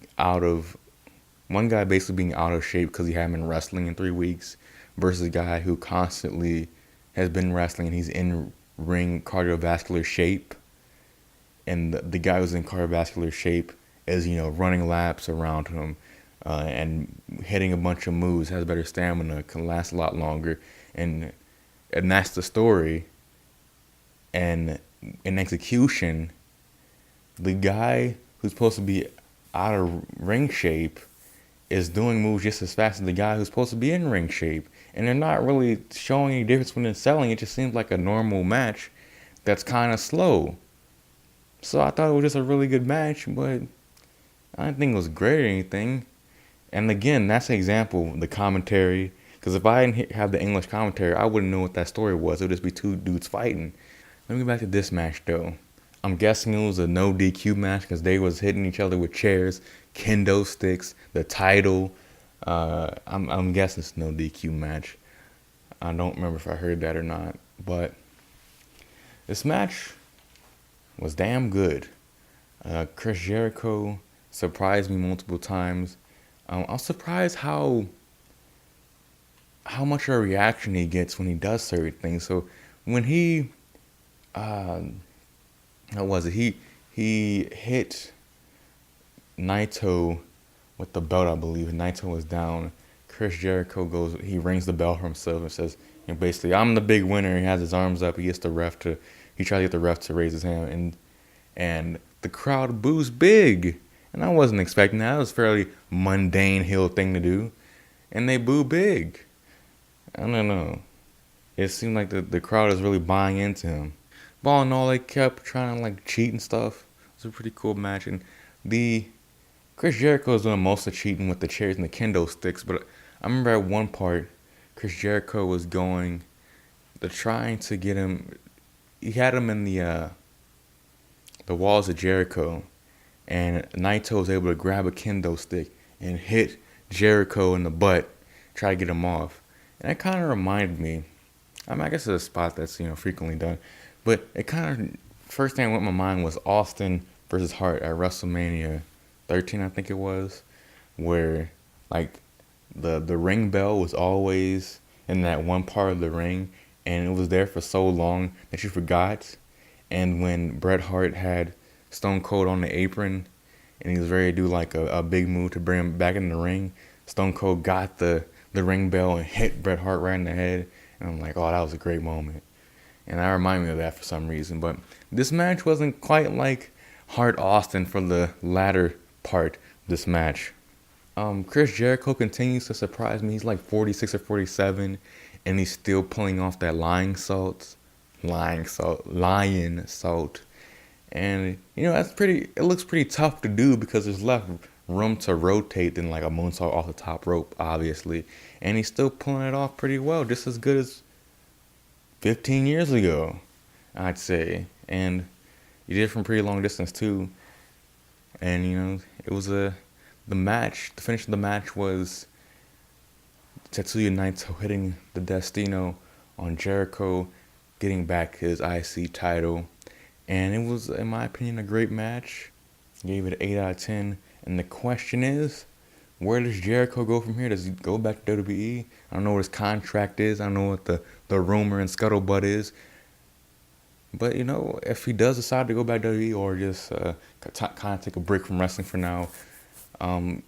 being out of shape because he hadn't been wrestling in 3 weeks, versus a guy who constantly has been wrestling and he's in ring cardiovascular shape. And the guy who's in cardiovascular shape is, running laps around him and hitting a bunch of moves, has better stamina, can last a lot longer. And that's the story. And in execution, the guy who's supposed to be out of ring shape is doing moves just as fast as the guy who's supposed to be in ring shape. And they're not really showing any difference when they're selling. It just seems like a normal match that's kind of slow. So I thought it was just a really good match, but I didn't think it was great or anything. And again, that's an example. The commentary, Because if I didn't have the English commentary, I wouldn't know what that story was. It would just be two dudes fighting. Let me get back to this match, though. I'm guessing it was a no DQ match because they was hitting each other with chairs, kendo sticks, the title. I'm guessing it's no DQ match. I don't remember if I heard that or not. But this match was damn good. Chris Jericho surprised me multiple times. I was surprised how much of a reaction he gets when he does certain things. So when he, how was it? He hit Naito with the belt, I believe. Naito was down. Chris Jericho goes, he rings the bell for himself and says, basically, I'm the big winner. He has his arms up. He tries to get the ref to raise his hand, and the crowd boos big. And I wasn't expecting that. It was a fairly mundane heel thing to do, and they boo big. I don't know. It seemed like the crowd is really buying into him. But all in all, they kept trying to cheat and stuff. It was a pretty cool match, and the Chris Jericho was doing most of the cheating with the chairs and the kendo sticks. But I remember at one part, Chris Jericho was trying to get him. He had him in the walls of Jericho, and Naito was able to grab a kendo stick and hit Jericho in the butt, try to get him off. And it kind of reminded me. I guess it's a spot that's frequently done, but it kind of first thing that went in my mind was Austin versus Hart at WrestleMania 13, I think it was, where the ring bell was always in that one part of the ring, and it was there for so long that you forgot. And when Bret Hart had Stone Cold on the apron, and he was ready to do a big move to bring him back in the ring, Stone Cold got the ring bell and hit Bret Hart right in the head. And I'm like, oh, that was a great moment. And that reminded me of that for some reason. But this match wasn't quite like Hart Austin for the latter part of this match. Chris Jericho continues to surprise me. He's 46 or 47, and he's still pulling off that lion salt. And that's it looks pretty tough to do because there's less room to rotate than a moonsault off the top rope, obviously. And he's still pulling it off pretty well, just as good as 15 years ago, I'd say. And he did it from pretty long distance too. And it was the finish of the match was Tetsuya Naito hitting the Destino on Jericho, getting back his IC title. And it was, in my opinion, a great match. Gave it an 8 out of 10. And the question is, where does Jericho go from here? Does he go back to WWE? I don't know what his contract is. I don't know what the rumor and scuttlebutt is. But, if he does decide to go back to WWE or just kind of take a break from wrestling for now, I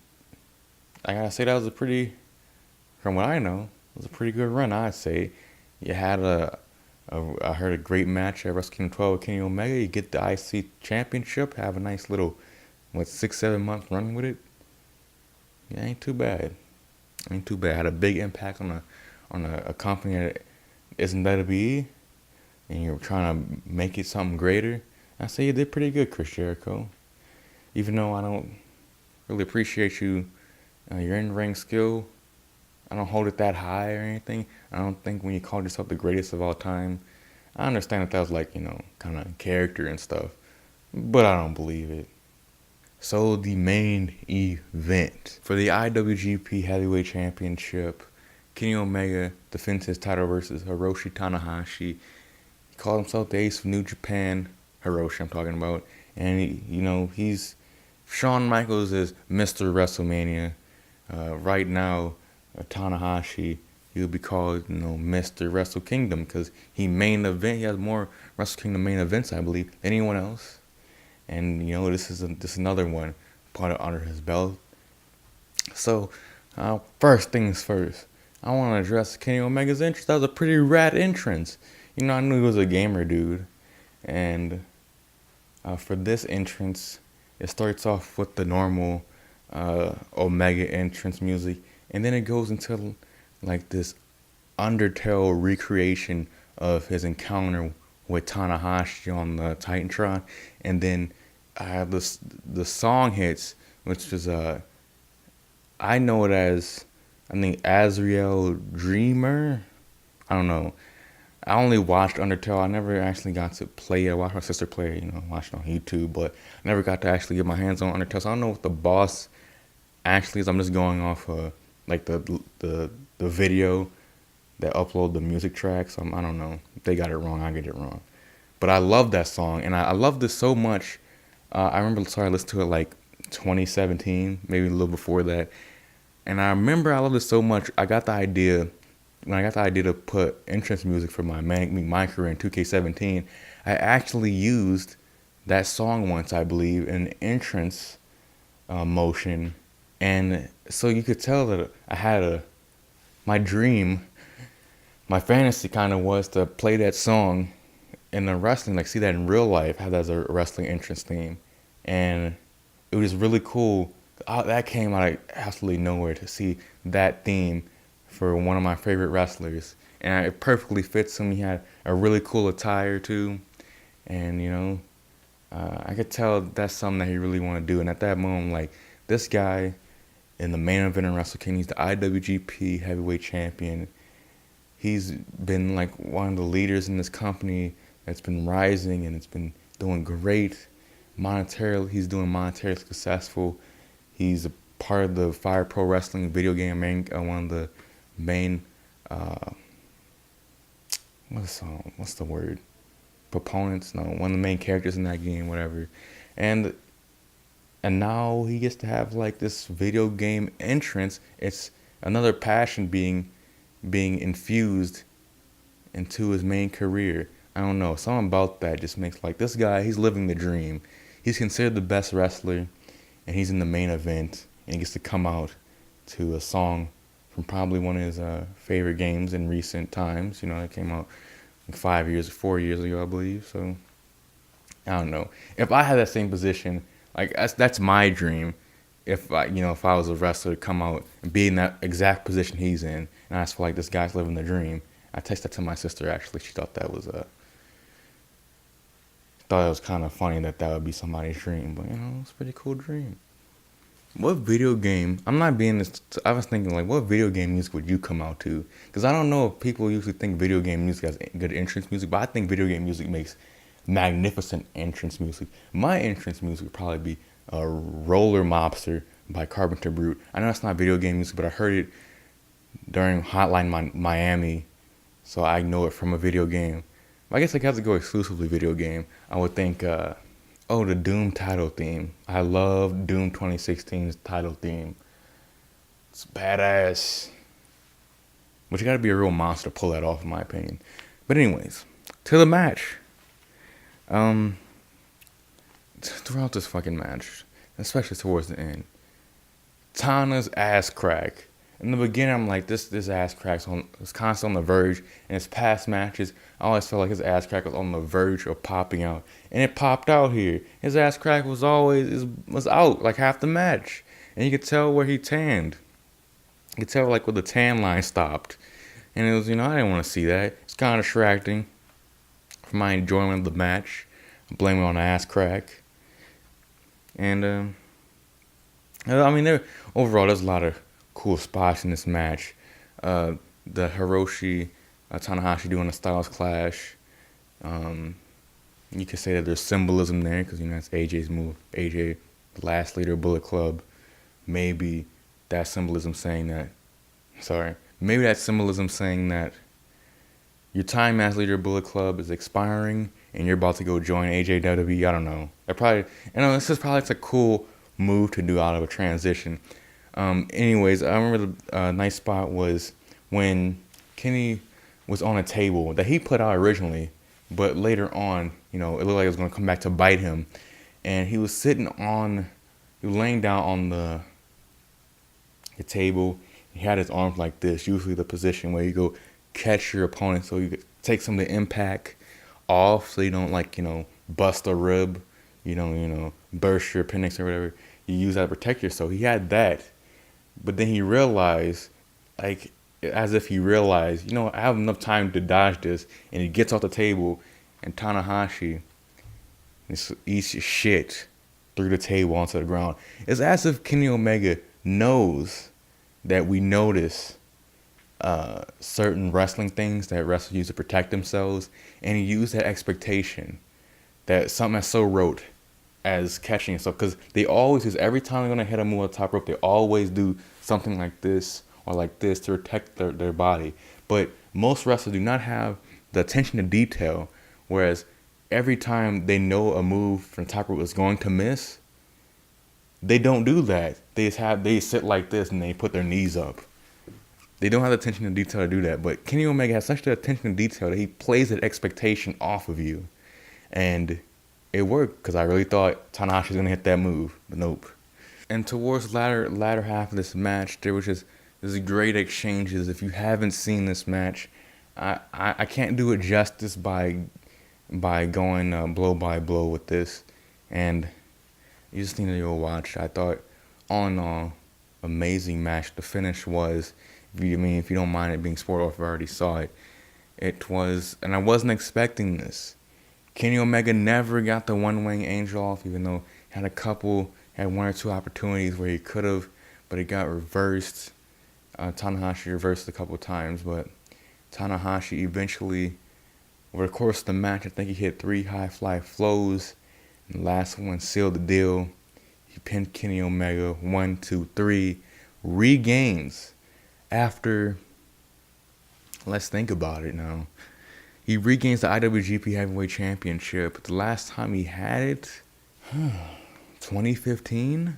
gotta say that was from what I know, it was a pretty good run, I'd say. You had I heard a great match at Wrestle Kingdom 12 with Kenny Omega. You get the IC championship, have a nice little, 6-7 month run with it. Yeah, ain't too bad. Had a big impact on a company that isn't WWE, and you're trying to make it something greater. I say you did pretty good, Chris Jericho. Even though I don't really appreciate your in-ring skill, I don't hold it that high or anything. I don't think when you call yourself the greatest of all time, I understand that was kind of character and stuff, but I don't believe it. So the main event for the IWGP Heavyweight Championship, Kenny Omega defends his title versus Hiroshi Tanahashi. He called himself the ace of New Japan. Hiroshi, I'm talking about. And he's Shawn Michaels is Mr. WrestleMania. Right now, Tanahashi, he would be called Mr. Wrestle Kingdom because he has more Wrestle Kingdom main events, I believe, than anyone else. And this is another one put under his belt. So first things first, I want to address Kenny Omega's entrance. That was a pretty rad entrance. I knew he was a gamer dude, and for this entrance, it starts off with the normal Omega entrance music, and then it goes into this Undertale recreation of his encounter with Tanahashi on the Titantron, and then the song hits, which is I know it as I think Azrael Dreamer. I don't know. I only watched Undertale. I never actually got to play it. I watched my sister play it, watched it on YouTube, but I never got to actually get my hands on Undertale. So I don't know what the boss actually is. I'm just going off like the video that upload the music tracks. I don't know. If they got it wrong, I get it wrong. But I love that song, and I loved it so much. I remember I listened to it like 2017, maybe a little before that. And I remember I loved it so much. I got the idea to put entrance music for my career in 2K17. I actually used that song once, I believe, in an entrance motion, and so you could tell that I had my dream, my fantasy kind of was to play that song in the wrestling, like see that in real life, have that as a wrestling entrance theme, and it was really cool. That came out of absolutely nowhere to see that theme for one of my favorite wrestlers, and it perfectly fits him. He had a really cool attire too, and I could tell that's something that he really wanted to do. And at that moment, like, this guy in the main event in Wrestle Kingdom, he's the IWGP heavyweight champion. He's been like one of the leaders in this company that's been rising, and it's been doing great monetarily. He's doing monetarily successful. He's a part of the Fire Pro Wrestling video game, one of the main what's the word? Proponents? No, one of the main characters in that game, whatever. And now he gets to have like this video game entrance. It's another passion being infused into his main career. I don't know, something about that just makes like this guy, he's living the dream. He's considered the best wrestler, and he's in the main event, and he gets to come out to a song from probably one of his favorite games in recent times. It came out like 4 years ago, I believe. So I don't know. If I had that same position, like that's my dream. If I was a wrestler, come out and be in that exact position he's in, and I just feel like this guy's living the dream. I texted that to my sister actually. She thought that was kind of funny that would be somebody's dream, but it's a pretty cool dream. What video game? I'm not being this. I was thinking like, what video game music would you come out to? Because I don't know if people usually think video game music has good entrance music, but I think video game music makes magnificent entrance music. My entrance music would probably be Roller Mobster by Carpenter Brute. I know it's not video game music, but I heard it during Hotline Miami, so I know it from a video game. I guess I have to go exclusively video game. I would think, the Doom title theme. I love Doom 2016's title theme. It's badass. But you gotta be a real monster to pull that off, in my opinion. But anyways, to the match. Throughout this fucking match, especially towards the end, Tana's ass crack. In the beginning, I'm like, this ass crack's was constantly on the verge. In his past matches, I always felt like his ass crack was on the verge of popping out. And it popped out here. His ass crack was out like half the match. And you could tell where he tanned. You could tell like where the tan line stopped. And it was, I didn't want to see that. It's kind of distracting from my enjoyment of the match. I'm blaming it on the ass crack. And, overall, there's a lot of cool spots in this match. The Hirooki, Tanahashi doing a Styles Clash. You could say that there's symbolism there because that's AJ's move. AJ, the last leader of Bullet Club. Maybe that symbolism saying that your time as leader of Bullet Club is expiring and you're about to go join AJW. I don't know. This is probably a cool move to do out of a transition. Anyways, I remember the nice spot was when Kenny was on a table that he put out originally, but later on, it looked like it was going to come back to bite him. And he was laying down on the table. He had his arms like this, usually the position where you go catch your opponent so you could take some of the impact off so you don't bust a rib, burst your appendix or whatever. You use that to protect yourself. He had that. But then he realized, I have enough time to dodge this. And he gets off the table, and Tanahashi eats shit through the table onto the ground. It's as if Kenny Omega knows that we notice certain wrestling things that wrestlers use to protect themselves, and he used that expectation that something that's so rote as catching yourself, because they always use, every time they're going to hit a move on the top rope, they always do something like this or like this to protect their body. But most wrestlers do not have the attention to detail, whereas every time they know a move from the top rope is going to miss, they don't do that. They sit like this and they put their knees up. They don't have the attention to detail to do that. But Kenny Omega has such the attention to detail that he plays that expectation off of you. And it worked, because I really thought Tanahashi was going to hit that move, but nope. And towards latter half of this match, there was just these great exchanges. If you haven't seen this match, I can't do it justice by going blow by blow with this. And you just need to go watch. I thought, all in all, amazing match. The finish was, if you don't mind it being spoiled, if I already saw it, it was, and I wasn't expecting this. Kenny Omega never got the one-wing angel off, even though he had one or two opportunities where he could have, but it got reversed. Tanahashi reversed a couple times, but Tanahashi eventually, over the course of the match, I think he hit 3 high-fly flows, and the last one sealed the deal. He pinned Kenny Omega 1, 2, 3, regains after, let's think about it now. He regains the IWGP Heavyweight Championship. The last time he had it, 2015?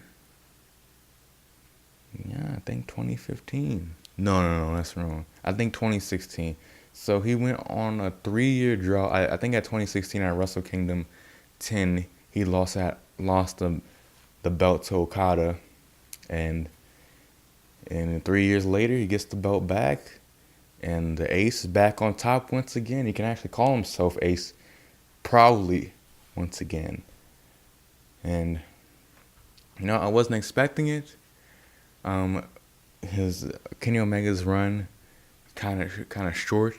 Yeah, I think 2015. No, that's wrong. I think 2016. So he went on a 3-year draw. I think at 2016 at Wrestle Kingdom 10, he lost the belt to Okada. And 3 years later, he gets the belt back. And the ace is back on top once again. He can actually call himself ace proudly once again. And, I wasn't expecting it. His Kenny Omega's run kind of short.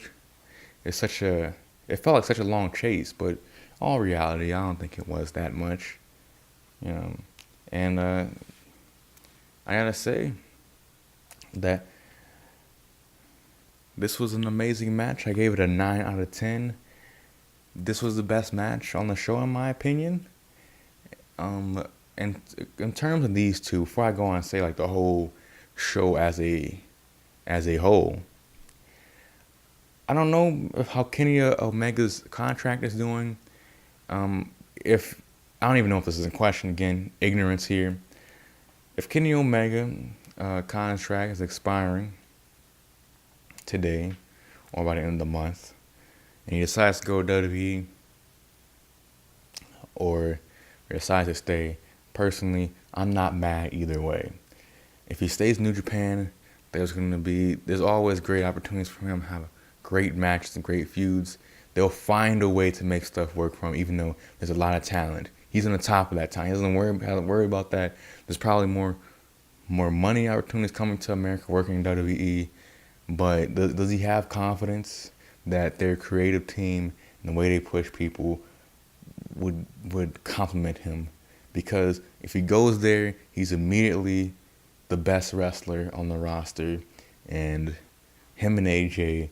It felt like such a long chase, but all reality, I don't think it was that much. And I gotta say that this was an amazing match. I gave it a 9 out of 10. This was the best match on the show, in my opinion. And in terms of these two, before I go on and say like the whole show as a whole, I don't know how Kenny Omega's contract is doing. If I don't even know if this is in question, again, ignorance here. If Kenny Omega contract is expiring today or by the end of the month, and he decides to go to WWE or decides to stay, personally, I'm not mad either way. If he stays in New Japan, there's always great opportunities for him to have great matches and great feuds. They'll find a way to make stuff work for him, even though there's a lot of talent. He's on the top of that talent. He doesn't worry about that. There's probably more money opportunities coming to America working in WWE. But does he have confidence that their creative team and the way they push people would complement him? Because if he goes there, he's immediately the best wrestler on the roster. And him and AJ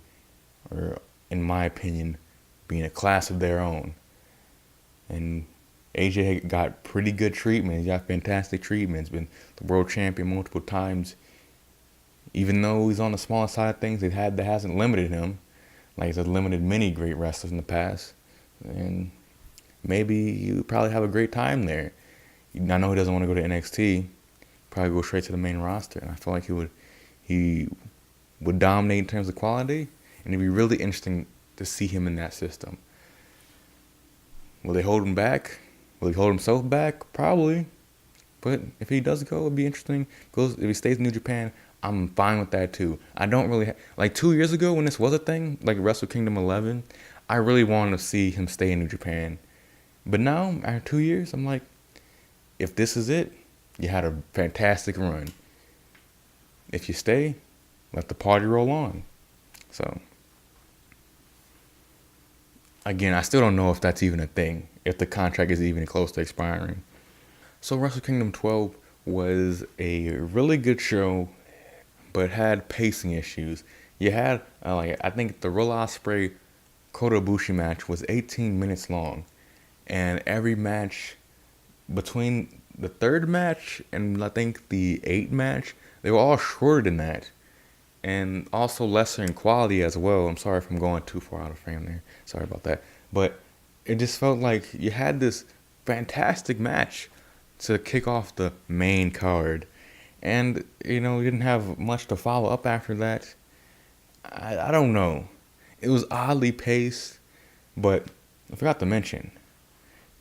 are, in my opinion, being a class of their own. And AJ got pretty good treatment. He got fantastic treatment. He's been the world champion multiple times. Even though he's on the smaller side of things, that hasn't limited him. Like it's limited many great wrestlers in the past. And maybe he would probably have a great time there. I know he doesn't want to go to NXT. Probably go straight to the main roster. And I feel like he would dominate in terms of quality. And it'd be really interesting to see him in that system. Will they hold him back? Will he hold himself back? Probably. But if he does go, it'd be interesting. If he stays in New Japan, I'm fine with that too. I don't really like 2 years ago when this was a thing, like Wrestle Kingdom 11. I really wanted to see him stay in New Japan, but now after 2 years, I'm like, if this is it, you had a fantastic run. If you stay, let the party roll on. So again, I still don't know if that's even a thing, if the contract is even close to expiring. So Wrestle Kingdom 12 was a really good show. but had pacing issues. You had I think the Roll Ospreay Kota Ibushi match was 18 minutes long, and every match between the third match and I think the 8th match, they were all shorter than that, and also lesser in quality as well. I'm sorry if I'm going too far out of frame there. Sorry about that, but it just felt like you had this fantastic match to kick off the main card, and you didn't have much to follow up after that. I don't know. It was oddly paced, but I forgot to mention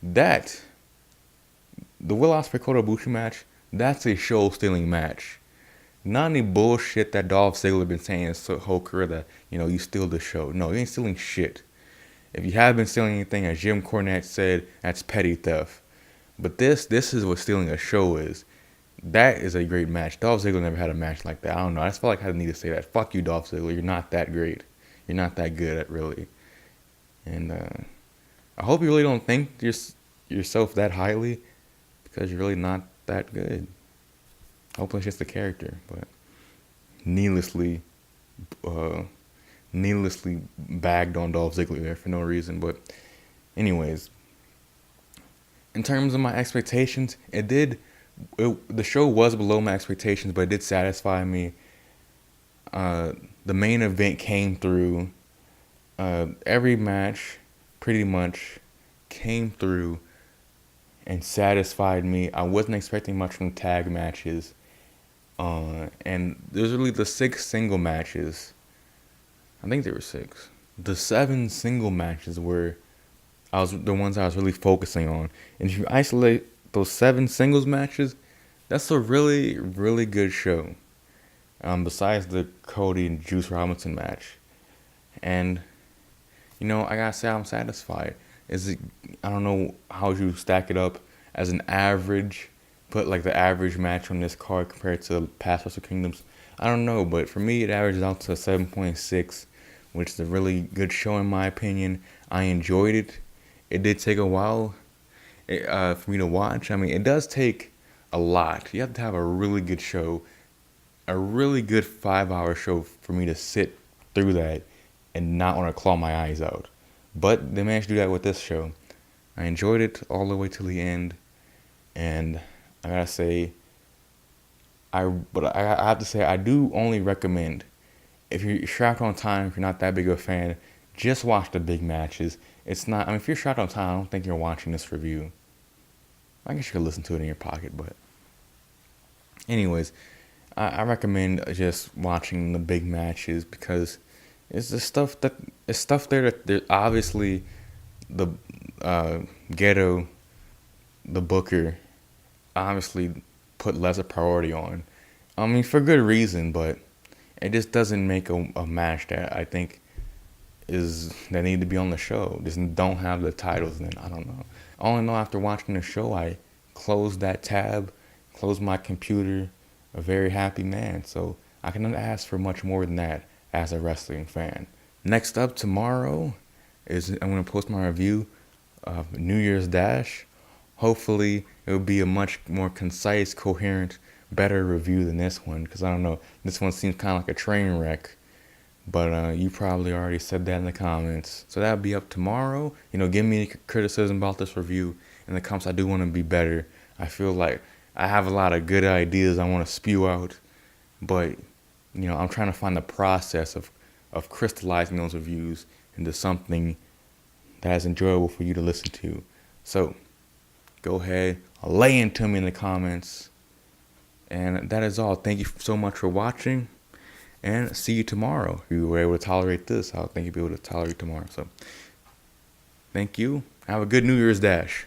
that the Will Ospreay Kota Ibushi match, that's a show-stealing match. Not any bullshit that Dolph Ziggler been saying his whole career that, you steal the show. No, you ain't stealing shit. If you have been stealing anything, as Jim Cornette said, that's petty theft. But this is what stealing a show is. That is a great match. Dolph Ziggler never had a match like that. I don't know. I just felt like I need to say that. Fuck you, Dolph Ziggler. You're not that great. You're not that good at really. And I hope you really don't think yourself that highly, because you're really not that good. Hopefully it's just the character, but needlessly bagged on Dolph Ziggler there for no reason. But anyways, in terms of my expectations, the show was below my expectations, but it did satisfy me. The main event came through. Every match pretty much came through and satisfied me. I wasn't expecting much from the tag matches. And there's really the 6 single matches. I think there were 6. The 7 single matches were the ones I was really focusing on. And if you isolate those 7 singles matches, that's a really, really good show. Besides the Cody and Juice Robinson match. And, I gotta say I'm satisfied. I don't know how you stack it up as an average, put like the average match on this card compared to past Wrestle Kingdoms. I don't know, but for me it averages out to 7.6, which is a really good show in my opinion. I enjoyed it. It did take a while for me to watch. I mean, it does take a lot. You have to have a really good show, a really good 5-hour show for me to sit through that and not want to claw my eyes out. But they managed to do that with this show. I enjoyed it all the way to the end, and I gotta say, I have to say I do only recommend, if you're strapped on time, if you're not that big of a fan, just watch the big matches. It's not. If you're strapped on time, I don't think you're watching this review. I guess you could listen to it in your pocket, but anyways, I recommend just watching the big matches because it's the stuff there that obviously the Goto, the booker, obviously put less a priority on. I mean, for good reason, but it just doesn't make a match that I think that need to be on the show. Just don't have the titles. Then I don't know. All I know, after watching the show, I closed that tab, closed my computer, a very happy man. So I cannot ask for much more than that as a wrestling fan. Next up tomorrow is I'm going to post my review of New Year's Dash. Hopefully it will be a much more concise, coherent, better review than this one, because I don't know, this one seems kind of like a train wreck. But you probably already said that in the comments. So that'll be up tomorrow. Give me any criticism about this review in the comments. I do want to be better. I feel like I have a lot of good ideas I want to spew out. But, I'm trying to find the process of crystallizing those reviews into something that is enjoyable for you to listen to. So, go ahead, lay into me in the comments. And that is all. Thank you so much for watching. And see you tomorrow. If you were able to tolerate this, I think you'll be able to tolerate tomorrow. So, thank you. Have a good New Year's Dash.